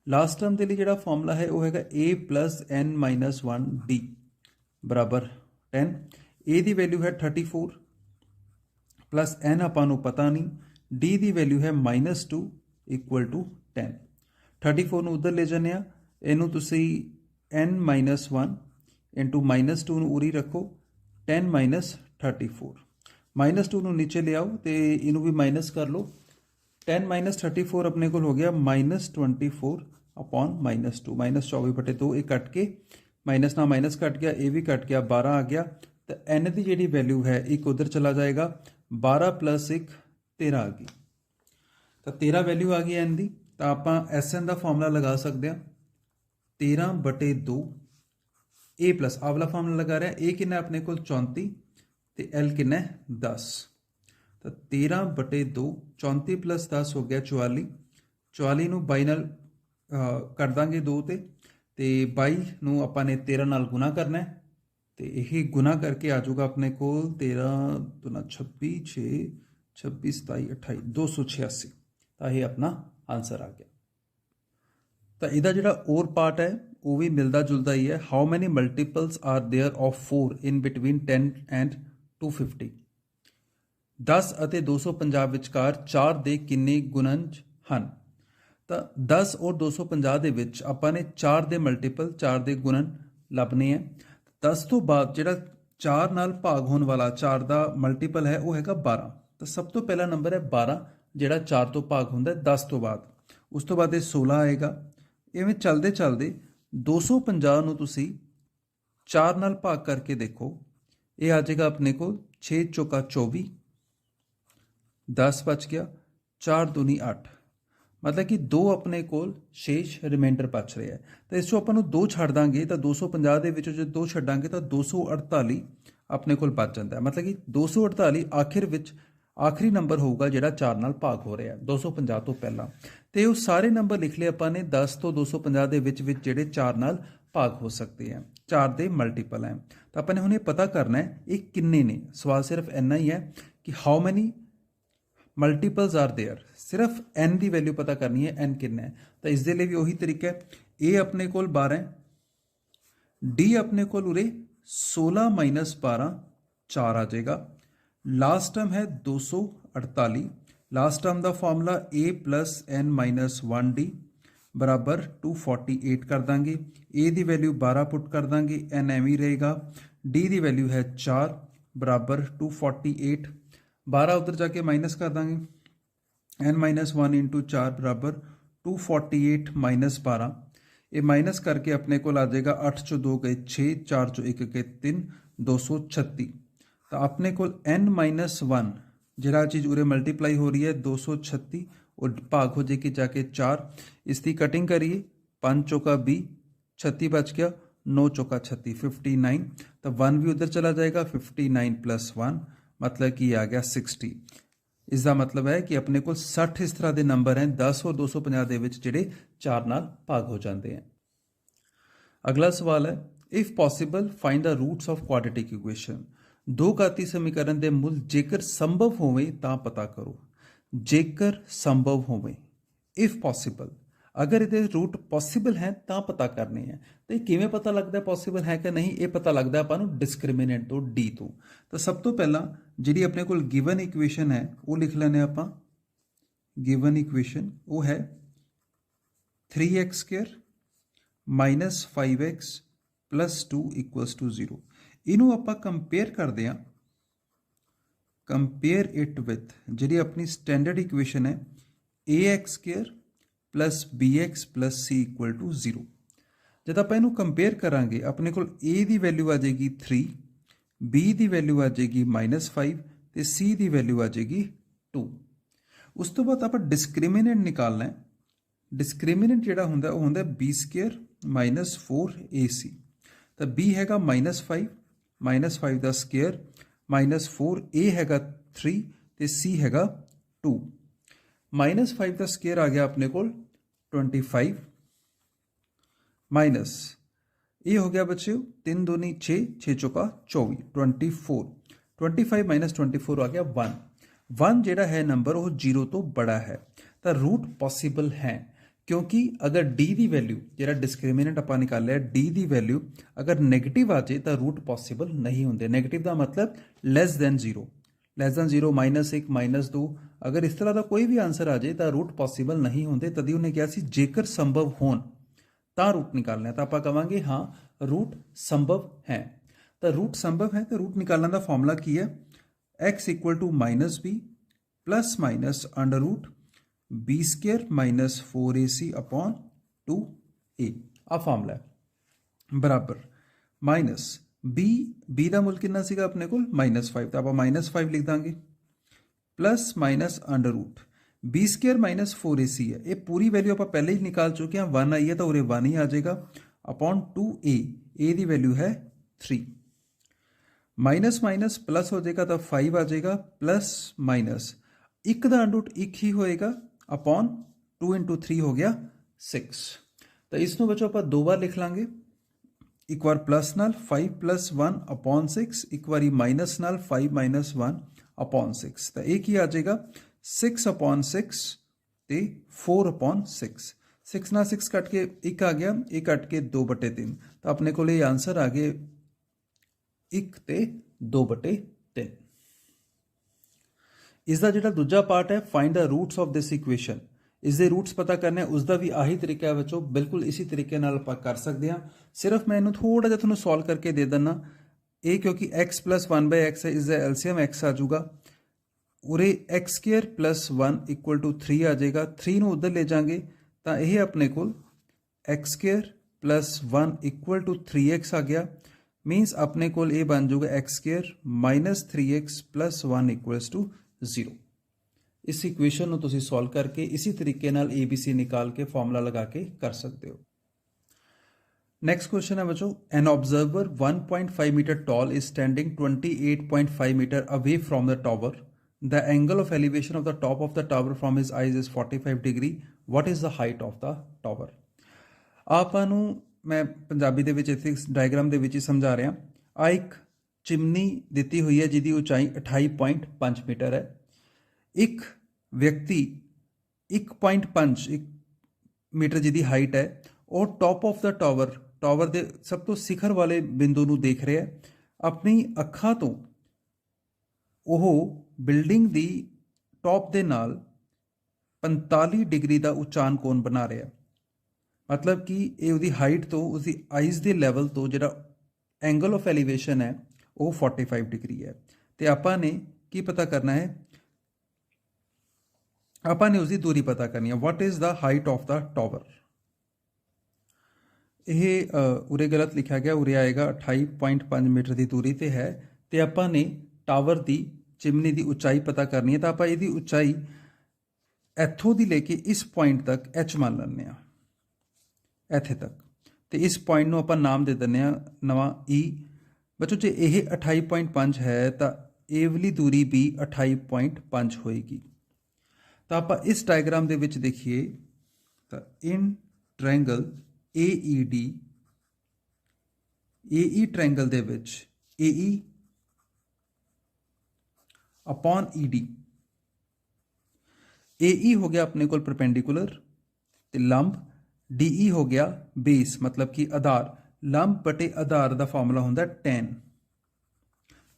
Speaker 1: लास्ट टर्म के लिए जो फॉर्मूला है वह है a प्लस n-1 d बराबर 10। ए की वैल्यू है 34 प्लस n आपां नूं पता नहीं, डी की वैल्यू है -2 = 10। 34 नूं उधर ले जाने, इनू तुसी n माइनस 1 इंटू माइनस 2 ਨੂੰ ਉਰੀ ਰੱਖੋ 10 ਮਾਈਨਸ 34 ਮਾਈਨਸ 2 ਨੂੰ ਨੀਚੇ ਲਿਆਓ ਤੇ ਇਹਨੂੰ ਵੀ ਮਾਈਨਸ ਕਰ ਲਓ 10 ਮਾਈਨਸ 34 ਆਪਣੇ ਕੋਲ ਹੋ ਗਿਆ ਮਾਈਨਸ 24 अपॉन माइनस 2 माइनस 24/2 ये कट के माइनस ना माइनस कट गया ये भी कट गया 12 आ गया तो एन की जी वैल्यू है एक उधर चला जाएगा 12 + 1 13 आ गई तो 13 वैल्यू आ गई एन की तो आप एस एन का फॉर्मूला लगा सकते हैं 13/2 ए प्लस आ वाला फॉर्मूला लगा रहा है ए कितना अपने को 34 तो एल कितना 10 तो 13/2 34 + 10 हो गया 44 44 ਨੂੰ 22 ਨਾਲ कर देंगे 2 ਤੇ 22 ਨੂੰ ਆਪਾਂ ਨੇ 13 ਨਾਲ ਗੁਣਾ ਕਰਨਾ ਹੈ ਤੇ ਇਹ ਗੁਣਾ ਕਰਕੇ ਆ ਜਾਊਗਾ ਆਪਣੇ ਕੋਲ 13 × 26 6 26 27 28 286 ਤਾਂ ਇਹ ਆਪਣਾ ਆਨਸਰ ਆ ਗਿਆ ਤਾਂ ਇਹਦਾ ਜਿਹੜਾ ਔਰ ਪਾਰਟ ਹੈ ਉਹ ਵੀ ਮਿਲਦਾ ਜੁਲਦਾ ਹੀ ਹੈ how many multiples are there of 4 in between 10 and 250 10 ਅਤੇ 250 ਵਿਚਕਾਰ 4 ਦੇ ਕਿੰਨੇ ਗੁਣਨਜ ਹਨ ਤਾਂ 10 और 250 ਦੇ ਵਿੱਚ ਆਪਾਂ ਨੇ 4 ਦੇ ਮਲਟੀਪਲ 4 ਦੇ ਗੁਣਨ ਲੱਭਨੇ ਹੈ 10 ਤੋਂ ਬਾਅਦ ਜਿਹੜਾ 4 ਨਾਲ ਭਾਗ ਹੋਣ ਵਾਲਾ 4 ਦਾ ਮਲਟੀਪਲ ਹੈ ਉਹ ਹੈਗਾ 12 ਤਾਂ ਸਭ ਤੋਂ ਪਹਿਲਾ ਨੰਬਰ ਹੈ 12 ਜਿਹੜਾ 4 ਤੋਂ ਭਾਗ ਹੁੰਦਾ ਹੈ 10 ਤੋਂ ਬਾਅਦ ਉਸ ਤੋਂ ਬਾਅਦ ਇਹ 16 ਆਏਗਾ ਇਵੇਂ ਚੱਲਦੇ ਚੱਲਦੇ 250 ਨੂੰ ਤੁਸੀਂ 4 ਨਾਲ ਭਾਗ ਕਰਕੇ ਦੇਖੋ ਇਹ ਆ ਜਾਏਗਾ ਆਪਣੇ ਕੋਲ 6 ਚੌਕਾ 24 10 ਬਚ ਗਿਆ 4 दूनी 8 मतलब कि 2 अपने कोल शेष रिमाइंडर बच रहा है तो इस ਆਪਾਂ ਨੂੰ 2 ਛੱਡ ਦਾਂਗੇ ਤਾਂ 250 ਦੇ ਵਿੱਚੋਂ ਜੇ 2 ਛੱਡਾਂਗੇ ਤਾਂ 248 ਆਪਣੇ ਕੋਲ ਬਚ ਜਾਂਦਾ ਹੈ ਮਤਲਬ ਕਿ 248 ਆਖਿਰ ਵਿੱਚ ਆਖਰੀ ਨੰਬਰ ਹੋਊਗਾ ਜਿਹੜਾ 4 ਨਾਲ ਭਾਗ ਹੋ ਰਿਹਾ 250 ਤੋਂ ਪਹਿਲਾਂ ਤੇ ਉਹ ਸਾਰੇ ਨੰਬਰ ਲਿਖ ਲਏ ਆਪਾਂ ਨੇ 10 ਤੋਂ 250 ਦੇ ਵਿੱਚ ਜਿਹੜੇ 4 ਨਾਲ ਭਾਗ ਹੋ ਸਕਦੇ ਆ 4 ਦੇ ਮਲਟੀਪਲ ਹੈ ਤਾਂ ਆਪਾਂ ਨੇ ਹੁਣ ਇਹ ਪਤਾ ਕਰਨਾ ਹੈ ਇਹ ਕਿੰਨੇ ਨੇ ਸਵਾਲ ਸਿਰਫ ਇੰਨਾ ਹੀ ਹੈ ਕਿ how many multiples are there सिर्फ एन की वैल्यू पता करनी है एन कितना है तो इस दे लिए भी वही तरीका है ए अपने को 12 है डी अपने को उरे 16 माइनस 12 4 आ जाएगा लास्ट टर्म है 248 लास्ट टर्म का फॉर्मूला ए प्लस एन माइनस 1 डी बराबर 248 कर देंगे ए की वैल्यू 12 पुट कर देंगे एन एम ही रहेगा डी की वैल्यू है 4 बराबर 248 12 उधर जाके माइनस कर देंगे एन माइनस 1 × 4 बराबर 248 माइनस 12 ये माइनस करके अपने को आ जाएगा 8 चो 2 गए 6 4 चो 1 गए 3 236 तो अपने को एन माइनस 1 जरा चीज़ उरे मल्टीप्लाई हो रही है 236 और भाग हो जाएगी जाके 4 इसकी कटिंग करिए 5 चौका 20 36 बच गया 9 चौका 36 59 तो 1 भी उधर चला जाएगा 59 + 1 मतलब कि आ गया 60 इसका मतलब है कि अपने को 60 इस तरह के नंबर हैं 10 और 250 ਦੇ ਵਿੱਚ ਜਿਹੜੇ 4 ਨਾਲ ਭਾਗ ਹੋ ਜਾਂਦੇ हैं अगला सवाल है if possible find the roots of quadratic equation दो घाती समीकरण ਦੇ ਮੁੱਲ ਜੇਕਰ ਸੰਭਵ ਹੋਵੇ ਤਾਂ ਪਤਾ ਕਰੋ ਜੇਕਰ ਸੰਭਵ ਹੋਵੇ इफ पॉसिबल अगर ये रूट पॉसिबल है तो पता करने हैं तो किवें पता लगता है पॉसिबल है कि नहीं ये पता लगता है अपन डिस्क्रिमिनेंट तो डी तो सब तो पहला जी अपने को गिवन इक्वेशन है वो लिख लेने आप गिवन इक्वेशन वो है 3x² माइनस 5x + 2 = 0 इनू आप कंपेयर करते हैं कंपेयर इट विथ जी अपनी स्टैंडर्ड इक्वेशन है ax² plus bx plus c = 0 जब आप इनू कंपेयर करांगे अपने को a की वैल्यू आ जाएगी 3 b की वैल्यू आ जाएगी -5 तो c की वैल्यू आ जाएगी 2 उस तो बाद आप डिस्क्रिमिनेंट निकालना है डिस्क्रिमिनेंट जोड़ा होंगे वो होंगे b² - 4ac तो b हैगा -5 का स्केयर -4 a हैगा 3 तो c हैगा 2 -5 का स्केयर आ गया अपने को 25 माइनस ये हो गया बच्चे 3 दूनी 6 6 चौका 24 25 - 24 आ गया 1 जेड़ा है नंबर वो 0 तो बड़ा है तो रूट पॉसिबल है क्योंकि अगर डी की वैल्यू जो डिस्क्रिमिनेंट आप निकाल लिया डी की वैल्यू अगर नैगेटिव आ जाए तो रूट पॉसिबल नहीं होंगे नैगेटिव का मतलब <0 0 -1 -2 अगर इस तरह का कोई भी आंसर आ जाए तो रूट पॉसिबल नहीं होंगे तभी उन्हें क्या सी जेकर संभव होन ਤਾਂ रूट निकालना है। तो आप कहांगे हाँ रूट संभव है। तो रूट संभव है तो रूट निकालने का फॉर्मूला की है, x equal to minus B plus minus under root B square minus 4ac upon 2a आ फॉर्मूला है बराबर माइनस बी का मुल कितना सीगा अपने को -5, तो आप -5 लिख देंगे plus minus under root B square minus 4ac है। ये पूरी वैल्यू आप पहले ही निकाल चुके हैं, 1 आई है तो उरे 1 ही आ जाएगा अपॉन 2a, ए की वैल्यू है 3, माइनस माइनस प्लस हो जाएगा तो 5 आ जाएगा प्लस माइनस एक का अंडर रूट एक ही होएगा अपॉन 2 × 3 हो गया 6। तो इसनों बच्चों आप दो बार लिख लांगे, एक बार प्लस नाल 5 + 1 अपॉन 6, एक बार माइनस नाल 5 - 1 अपॉन 6। तो एक ही आ जाएगा 6 अपॉन 6 ते 4 अपॉन 6। 6 ना 6 कट के एक आ गया, एक कट के 2/3, तो अपने को ये आंसर आ गए 1 ते 2/3। इसका जो दूजा पार्ट है find the roots of this equation, इसके रूट्स पता करने उसका भी आही तरीका है बच्चों, बिल्कुल इसी तरीके नाल आप कर सकते हैं। सिर्फ मैं इन्हू थोड़ा जिहा तुहानूं सॉल्व करके दे देना, ये क्योंकि x + 1/x है, इसका एलसीएम x आ जाऊगा, उरे x² + 1 = 3 आ जाएगा, 3 नूं उधर ले जाएंगे तो यह अपने को x² + 1 = 3x आ गया, मीनस अपने को ये बन जाऊगा x² - 3x + 1 = 0। इस इक्वेशन ਨੂੰ ਤੁਸੀਂ सॉल्व करके इसी तरीके नाल ABC निकाल के फॉर्मूला लगा के कर सकते हो। नेक्स्ट क्वेश्चन है बच्चों, an observer 1.5 metre tall is standing 28.5 metre away from the tower, the angle of elevation of the top of the tower from his eyes is 45 degree, what is the height of the tower. ਆਪਾਂ ਨੂੰ मैं पंजाबी ਦੇ ਵਿੱਚ ਇੱਥੇ diagram ਦੇ ਵਿੱਚ ਹੀ ਸਮਝਾ ਰਿਹਾ। ਆ ਇੱਕ चिमनी ਦਿੱਤੀ ਹੋਈ ਹੈ ਜਿਹਦੀ ਉਚਾਈ 28.5 मीटर है। एक व्यक्ति 1.5 मीटर जिहदी हाइट है और टॉप ऑफ द टावर के सब तो शिखर वाले बिंदु नूं देख रहा है, अपनी अखां तो ओह बिल्डिंग दी टॉप दे नाल 45 डिग्री का उचान कोण बना रहा है। मतलब कि ये उसकी हाइट तो उसकी आइज के लैवल तो जिहड़ा एंगल ऑफ एलिवेशन है वो 45 डिग्री है। तो आपां ने की पता करना है, ਆਪਾਂ ने उसकी दूरी पता करनी है, what is the height of the tower. यह उरे गलत लिखा गया, उरे आएगा 28.5 मीटर की दूरी ते है, तो ਆਪਾਂ ने टावर की चिमनी की उचाई पता करनी है। तो आप इसकी उचाई इत्थों की लेके इस पॉइंट तक एच मान लें, इत्थे तक, तो इस पॉइंट में आप नाम दे दें नवा ई। बच्चों जो ये 28.5 है तो ये वाली दूरी भी 28.5 होएगी। तो आप इस डायग्राम के विच देखिए तो in triangle AED, AE triangle they which AE upon ED, AE हो गया अपने को परपेंडिकुलर, तो लंब, DE हो गया बेस मतलब कि आधार, लंब बटे आधार का फॉर्मूला होंदा tan,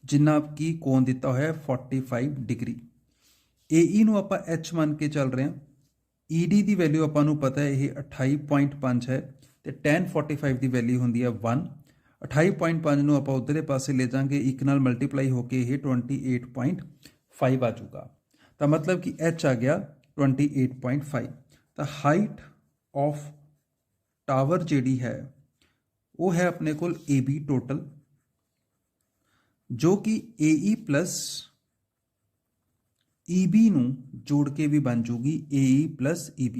Speaker 1: जिन्ना की कोण दिता होया 45 डिग्री। AE नूं आपां H मान के चल रहे हैं, ED की वैल्यू आपां नूं पता है ये 28.5 है, तो tan 45 की वैल्यू होंदी है 1, 28.5 नूं आपां उधरले पासे ले जाएंगे, एक नाल मल्टीप्लाई होके ये 28.5 आ जाऊगा, तो मतलब कि H आ गया 28.5। तो हाइट ऑफ टावर जिहड़ी है वो है अपने को AB टोटल, जो कि AE प्लस EB नूं जोड़ के भी बन जूगी AE प्लस EB।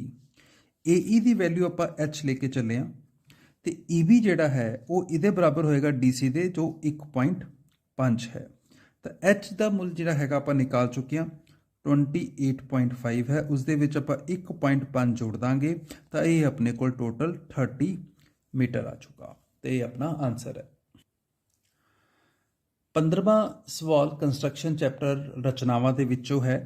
Speaker 1: AE की वैल्यू आप H लेके चले हैं, तो EB जिहड़ा है वो इहदे बराबर होएगा DC दे जो 1.5 है। तो H का मुल जिहड़ा हैगा आप निकाल चुके हैं 28.5 है, उस दे विच आप 1.5 जोड़ देंगे तो ये अपने को टोटल 30 मीटर आ चुका, तो ये अपना आंसर है। 15वां सवाल कंस्ट्रक्शन चैप्टर रचनावां दे विचों है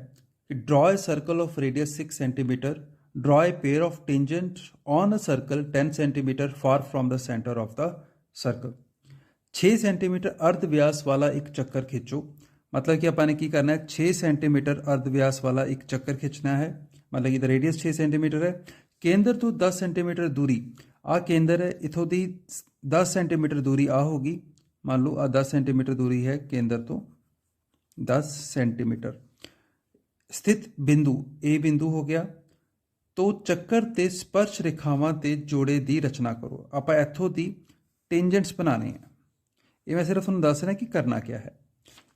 Speaker 1: कि draw a circle of radius 6 centimetre, draw a pair of tangent on a circle 10 centimetre far from the centre of the circle. 6 centimetre अर्ध व्यास वाला एक चक्कर खिंचो, मतलब कि आपने की करना है 6 सेंटीमीटर अर्ध व्यास वाला एक चक्कर खिंचना है, मतलब कि रेडियस 6 सेंटीमीटर है, केंद्र तो 10 सेंटीमीटर दूरी आ केंद्र है, इथों दी 10 सेंटीमीटर दूरी आ होगी, मान लो आ 10 सेंटीमीटर दूरी है केंद्र तो 10 सेंटीमीटर। स्थित बिंदु ए बिंदु हो गया, तो ਚੱਕਰ ਤੇ ਸਪਰਸ਼ ਰੇਖਾਵਾਂ ਤੇ ਜੋੜੇ ਦੀ ਰਚਨਾ ਕਰੋ। ਆਪਾਂ ਇੱਥੋਂ ਦੀ ਟੈਂਜੈਂਟਸ ਬਣਾਣੇ ਆ, ਇਹ ਮੈਂ ਸਿਰਫ ਤੁਹਾਨੂੰ ਦੱਸ ਰਿਹਾ ਕਿ ਕਰਨਾ ਕੀ ਹੈ।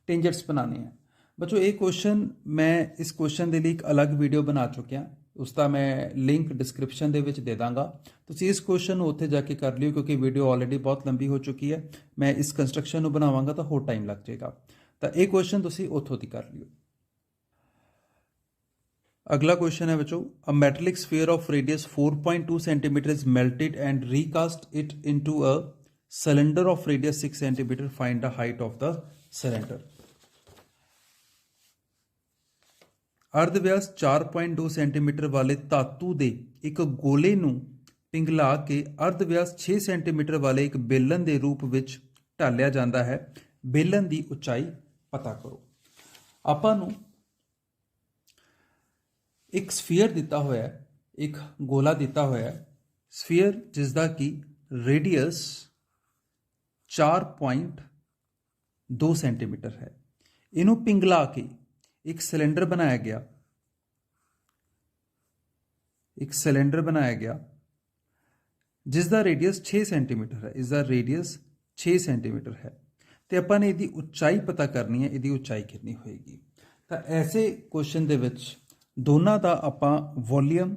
Speaker 1: ਟੈਂਜੈਂਟਸ ਬਣਾਣੇ ਆ ਬੱਚੋ। ਇਹ ਕੁਐਸਚਨ ਮੈਂ ਇਸ ਕੁਐਸਚਨ ਦੇ ਲਈ ਇੱਕ ਅਲੱਗ ਵੀਡੀਓ ਬਣਾ ਚੁੱਕਿਆ, ਉਸ ਦਾ ਮੈਂ ਲਿੰਕ ਡਿਸਕ੍ਰਿਪਸ਼ਨ ਦੇ ਵਿੱਚ ਦੇ ਦਾਂਗਾ। ਤੁਸੀਂ ਇਸ ਕੁਐਸਚਨ ਨੂੰ ਉੱਥੇ ਜਾ ਕੇ ਕਰ ਲਿਓ, ਕਿਉਂਕਿ ਵੀਡੀਓ ਆਲਰੇਡੀ ਬਹੁਤ ਲੰਬੀ ਹੋ ਚੁੱਕੀ ਹੈ। ਮੈਂ ਇਸ ਕੰਸਟਰਕਸ਼ਨ ਨੂੰ ਬਣਾਵਾਂਗਾ ਤਾਂ ਹੋਰ ਟਾਈਮ ਲੱਗ ਜਾਏਗਾ, ਤਾਂ ਇਹ ਕੁਐਸਚਨ ਤੁਸੀਂ ਉੱਥੋਂ ਦੀ ਕਰ ਲਿਓ। अगला क्वेश्चन है बच्चों, a metallic sphere of radius 4.2 centimetre is melted and recast it into a cylinder of radius 6 centimetre, find the height of the cylinder. अर्ध व्यास 4.2 सेंटीमीटर वाले धातु के एक गोले नूं पिघला के अर्ध व्यास 6 सेंटीमीटर वाले एक बेलन के रूप में ढालिया जाता है। बेलन की उचाई पता करो। आपां नूं एक स्फीयर दिता होया है, एक गोला दिता होया है, स्फीयर जिसका कि रेडियस 4.2 सेंटीमीटर है। इनू पिंगला के एक सिलेंडर बनाया गया, एक सिलेंडर बनाया गया जिसका रेडियस 6 सेंटीमीटर है। इसका रेडियस 6 सेंटीमीटर है, तो अपन ने इसकी उचाई पता करनी है, इसकी उचाई कितनी होएगी। तो ऐसे क्वेश्चन दे विच दोनों का आपां वॉल्यूम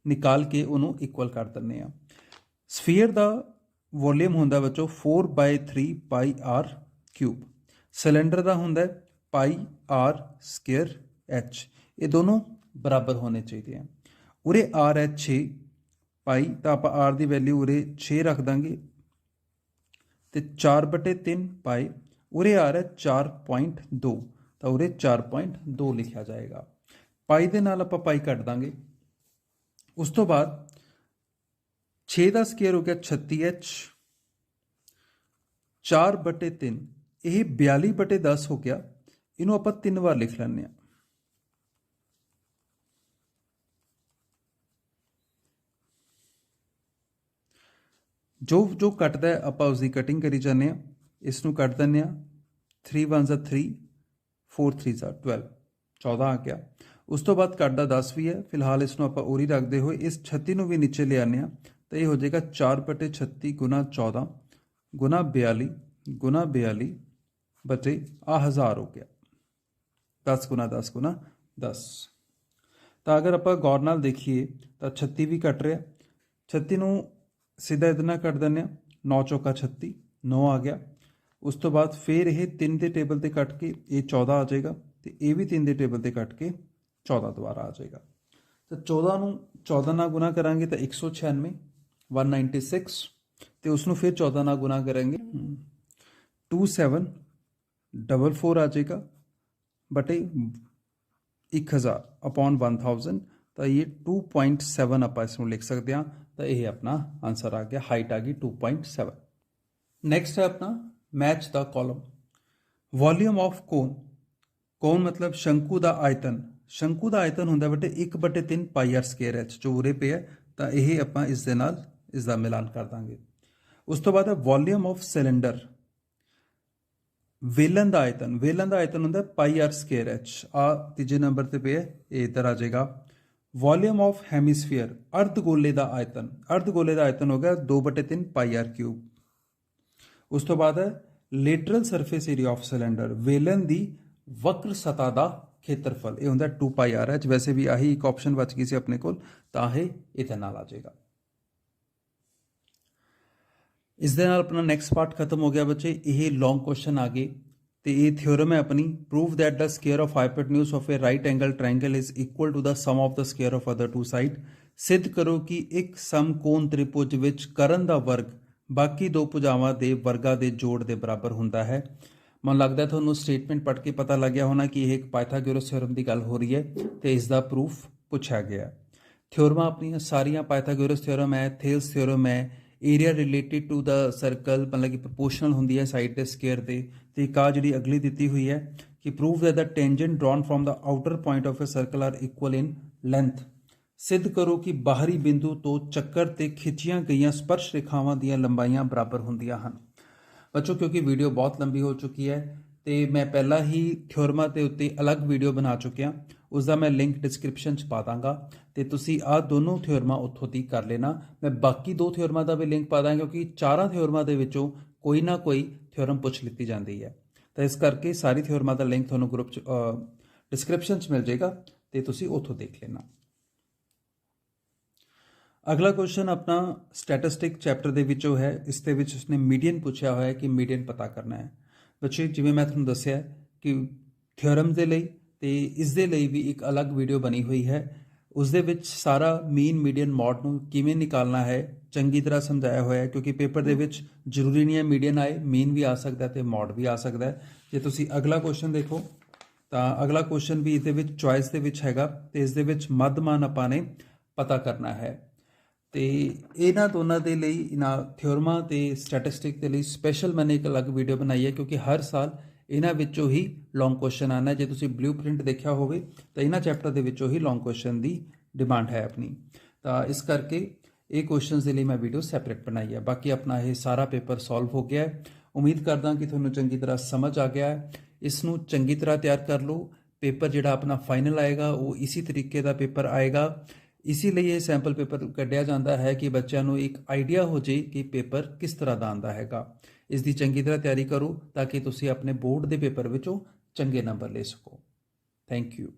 Speaker 1: निकाल के उन्होंने इक्वल कर दिंदे आ। स्फीयर का वॉल्यूम होंदा बच्चों 4/3 पाई आर क्यूब, सिलेंडर का होंदा पाई आर स्क्वेयर एच। ये दोनों बराबर होने चाहिए हैं। उरे आर है 6 पाई, तो आप आर की वैल्यू उरे 6 रख देंगे, तो 4/3 पाई। उरे आर है 4.2, तो उरे 4.2 लिखा जाएगा। पाई दे नाल आपां पाई कट दांगे। उस तो बाद 6 का स्केयर हो गया 36H, 4/3 यह 42/10 हो गया। इनू आपां 3 बार लिख लैंदे आ। जो जो कटदा है आपां उसकी कटिंग करी जाने। इसनू कट दिंदे आ, 3 1 3, 4 3 12, 14 आ गया। उस तो बाद कटदा 10 भी है। फिलहाल इसनों आप उरी रखते हुए इस 36 भी नीचे ले आने, तो ये हो जाएगा 4/36 गुना 14 गुना 42 गुना 42 बटे 1000 हो गया। 10 गुना 10 गुना 10। तो अगर आप गौर नाल देखिए तो 36 भी कट रहा, 36 नूं सीधा इधर नाल कट दें, 9 चौका 36, 9 आ गया। उस तो बाद फिर यह 3 के टेबल से कट के ये 14 आ जाएगा, तो ये भी 3 के टेबल से कट के 14 दोबारा आ जाएगा। तो 14 नूं 14 नाल गुना करांगे तो 196 196, तो उसनों फिर 14 नाल गुना करेंगे 2744 आ जाएगा बटे 1000 अपॉन 1000। तो ये 2.7 आप इसमें लिख सकते हैं। तो यह अपना आंसर आ गया, हाइट आ गई 2.7। नैक्सट है अपना match the column. Volume of cone, cone मतलब शंकु का आयतन। शंकु का आयतन होंगे बटे 1/3 पाई आर स्केयर एच, जो उरे पे है। तो यह आप इसका मिलान कर देंगे। उस तो बाद है वॉल्यूम ऑफ सिलेंडर। वेलन का आयतन, वेलन का आयतन होंगे पाई आर स्केयर एच, आ तीजे नंबर पर पे है, ये इधर आ जाएगा। वॉल्यूम ऑफ हैमीस्फीयर, अर्धगोले का आयतन, अर्धगोले का आयतन हो गया 2/3 पाई आर क्यूब। उस तो बाद है lateral surface area of cylinder, Velan की वक्र सतह का खेत्रफल, ये होंगे 2 पाई आर एच। वैसे भी आही एक ऑप्शन बच गई सी अपने को, तो ये नाल आ जाएगा। इस दे नाल अपना नैक्सट पार्ट खत्म हो गया बच्चे। ये लॉन्ग क्वेश्चन आ गए, तो ये थ्योरम है अपनी। Prove that the square of hypotenuse of a right angle triangle is equal to the sum of the square of other two side. सिद्ध करो कि एक समकोण त्रिभुज विच करण का वर्ग बाकी दो भुजावां दे वर्गां दे जोड़ के बराबर होंदा है। मन लगता है थोड़ा स्टेटमेंट पढ़ के पता लग गया होना कि यह एक पाइथागोरस थ्योरम की गल हो रही है, तो इसका प्रूफ पूछा गया। थ्योरमा अपनी सारिया पाइथागोरस थ्योरम है, थेल्स थ्योरम है, area related to the circle मतलब कि प्रपोर्शनल होंगी है साइड के स्केयर से। तो एक आ जी अगली दी हुई है कि prove that the tangent drawn from the outer point of a circle are equal in length. ਸਿੱਧ ਕਰੋ ਕਿ ਬਾਹਰੀ ਬਿੰਦੂ ਤੋਂ ਚੱਕਰ ਤੇ ਖਿੱਚੀਆਂ ਗਈਆਂ ਸਪਰਸ਼ ਰੇਖਾਵਾਂ ਦੀਆਂ ਲੰਬਾਈਆਂ ਬਰਾਬਰ ਹੁੰਦੀਆਂ ਹਨ। ਬੱਚੋ ਕਿਉਂਕਿ ਵੀਡੀਓ ਬਹੁਤ ਲੰਬੀ ਹੋ ਚੁੱਕੀ ਹੈ ਤੇ ਮੈਂ ਪਹਿਲਾਂ ਹੀ ਥਿਓਰਮਾਂ ਦੇ ਉੱਤੇ ਅਲੱਗ ਵੀਡੀਓ ਬਣਾ ਚੁੱਕਿਆ, ਉਸ ਦਾ ਮੈਂ ਲਿੰਕ ਡਿਸਕ੍ਰਿਪਸ਼ਨ 'ਚ ਪਾ ਦਾਂਗਾ ਤੇ ਤੁਸੀਂ ਆਹ ਦੋਨੋਂ ਥਿਓਰਮਾਂ ਉੱਥੋਂ ਦੀ ਕਰ ਲੈਣਾ। ਮੈਂ ਬਾਕੀ 2 ਥਿਓਰਮਾਂ ਦਾ ਵੀ ਲਿੰਕ ਪਾ ਦਾਂਗਾ ਕਿਉਂਕਿ 4 ਥਿਓਰਮਾਂ ਦੇ ਵਿੱਚੋਂ ਕੋਈ ਨਾ ਕੋਈ ਥਿਓਰਮ ਪੁੱਛ ਲਿੱਤੀ ਜਾਂਦੀ ਹੈ, ਤਾਂ ਇਸ ਕਰਕੇ ਸਾਰੀ ਥਿਓਰਮਾਂ ਦਾ ਲਿੰਕ ਤੁਹਾਨੂੰ ਗਰੁੱਪ 'ਚ ਡਿਸਕ੍ਰਿਪਸ਼ਨ 'ਚ ਮਿਲ ਜਾਏਗਾ ਤੇ ਤੁਸੀਂ ਉੱਥੋਂ ਦੇਖ ਲੈਣਾ। ਅਗਲਾ ਕੁਐਸਚਨ ਆਪਣਾ ਸਟੈਟਿਸਟਿਕ ਚੈਪਟਰ ਦੇ ਵਿੱਚੋਂ ਹੈ। ਇਸ ਦੇ ਵਿੱਚ ਉਸਨੇ ਮੀਡੀਅਨ ਪੁੱਛਿਆ ਹੋਇਆ ਹੈ ਕਿ ਮੀਡੀਅਨ ਪਤਾ ਕਰਨਾ ਹੈ। ਬੱਚੇ ਜਿਵੇਂ ਮੈਂ ਤੁਹਾਨੂੰ ਦੱਸਿਆ ਕਿ ਥਿਓਰਮ ਦੇ ਲਈ ਤੇ ਇਸ ਦੇ ਲਈ ਵੀ ਇੱਕ ਅਲੱਗ ਵੀਡੀਓ ਬਣੀ ਹੋਈ ਹੈ। ਉਸ ਦੇ ਵਿੱਚ ਸਾਰਾ ਮੀਨ ਮੀਡੀਅਨ ਮੋਡ ਨੂੰ ਕਿਵੇਂ ਨਿਕਾਲਣਾ ਹੈ ਚੰਗੀ ਤਰ੍ਹਾਂ ਸਮਝਾਇਆ ਹੋਇਆ ਹੈ, ਕਿਉਂਕਿ ਪੇਪਰ ਦੇ ਵਿੱਚ ਜ਼ਰੂਰੀ ਨਹੀਂ ਹੈ ਮੀਡੀਅਨ ਆਏ, ਮੀਨ ਵੀ ਆ ਸਕਦਾ ਤੇ ਮੋਡ ਵੀ ਆ ਸਕਦਾ ਹੈ। ਜੇ ਤੁਸੀਂ ਅਗਲਾ ਕੁਐਸਚਨ ਦੇਖੋ ਤਾਂ ਅਗਲਾ ਕੁਐਸਚਨ ਵੀ ਇਹਦੇ ਵਿੱਚ ਚੁਆਇਸ ਦੇ ਵਿੱਚ ਹੈਗਾ ਤੇ ਇਸ ਦੇ ਵਿੱਚ ਮੱਧਮਾਨ ਆਪਾਂ ਨੇ ਪਤਾ ਕਰਨਾ ਹੈ। ਤੇ ਇਹਨਾਂ ਦੋਨਾਂ ਦੇ ਲਈ ਇਹਨਾਂ ਥਿਓਰਮਾਂ ਤੇ ਸਟੈਟਿਸਟਿਕ ਦੇ ਲਈ ਸਪੈਸ਼ਲ ਮੈंने ਇੱਕ ਅਲੱਗ ਵੀਡੀਓ ਬਣਾਈ ਹੈ, ਕਿਉਂਕਿ ਹਰ ਸਾਲ ਇਹਨਾਂ ਵਿੱਚੋਂ ਹੀ ਲੌਂਗ ਕੁਐਸਚਨ ਆਉਣਾ। ਜੇ ਤੁਸੀਂ ਬਲੂਪ੍ਰਿੰਟ ਦੇਖਿਆ ਹੋਵੇ ਤਾਂ ਇਹਨਾਂ ਚੈਪਟਰ ਦੇ ਵਿੱਚੋਂ ਹੀ ਲੌਂਗ ਕੁਐਸਚਨ ਦੀ ਡਿਮਾਂਡ ਹੈ ਆਪਣੀ, ਤਾਂ ਇਸ ਕਰਕੇ ਇਹ ਕੁਐਸਚਨਸ ਦੇ ਲਈ ਮੈਂ ਵੀਡੀਓ ਸੈਪਰੇਟ ਬਣਾਈ ਹੈ। ਬਾਕੀ ਆਪਣਾ ਇਹ ਸਾਰਾ ਪੇਪਰ ਸੋਲਵ ਹੋ ਗਿਆ ਹੈ। ਉਮੀਦ ਕਰਦਾ ਕਿ ਤੁਹਾਨੂੰ ਚੰਗੀ ਤਰ੍ਹਾਂ ਸਮਝ ਆ ਗਿਆ ਹੈ। ਇਸ ਨੂੰ ਚੰਗੀ ਤਰ੍ਹਾਂ ਤਿਆਰ ਕਰ ਲਓ। ਪੇਪਰ ਜਿਹੜਾ ਆਪਣਾ ਫਾਈਨਲ ਆਏਗਾ ਉਹ ਇਸੇ ਤਰੀਕੇ ਦਾ ਪੇਪਰ ਆਏਗਾ। ਇਸੇ ਲਈ ਇਹ ਸੈਂਪਲ ਪੇਪਰ ਕੱਢਿਆ ਜਾਂਦਾ ਹੈ ਕਿ ਬੱਚਿਆਂ ਨੂੰ ਇੱਕ ਆਈਡੀਆ ਹੋ ਜੇ ਕਿ ਪੇਪਰ ਕਿਸ ਤਰ੍ਹਾਂ ਦਾ ਆਉਂਦਾ ਹੈਗਾ। ਇਸ ਦੀ ਚੰਗੀ ਤਰ੍ਹਾਂ ਤਿਆਰੀ ਕਰੋ ਤਾਂ ਕਿ ਤੁਸੀਂ ਆਪਣੇ ਬੋਰਡ ਦੇ ਪੇਪਰ ਵਿੱਚੋਂ ਚੰਗੇ ਨੰਬਰ ਲੈ ਸਕੋ। Thank you.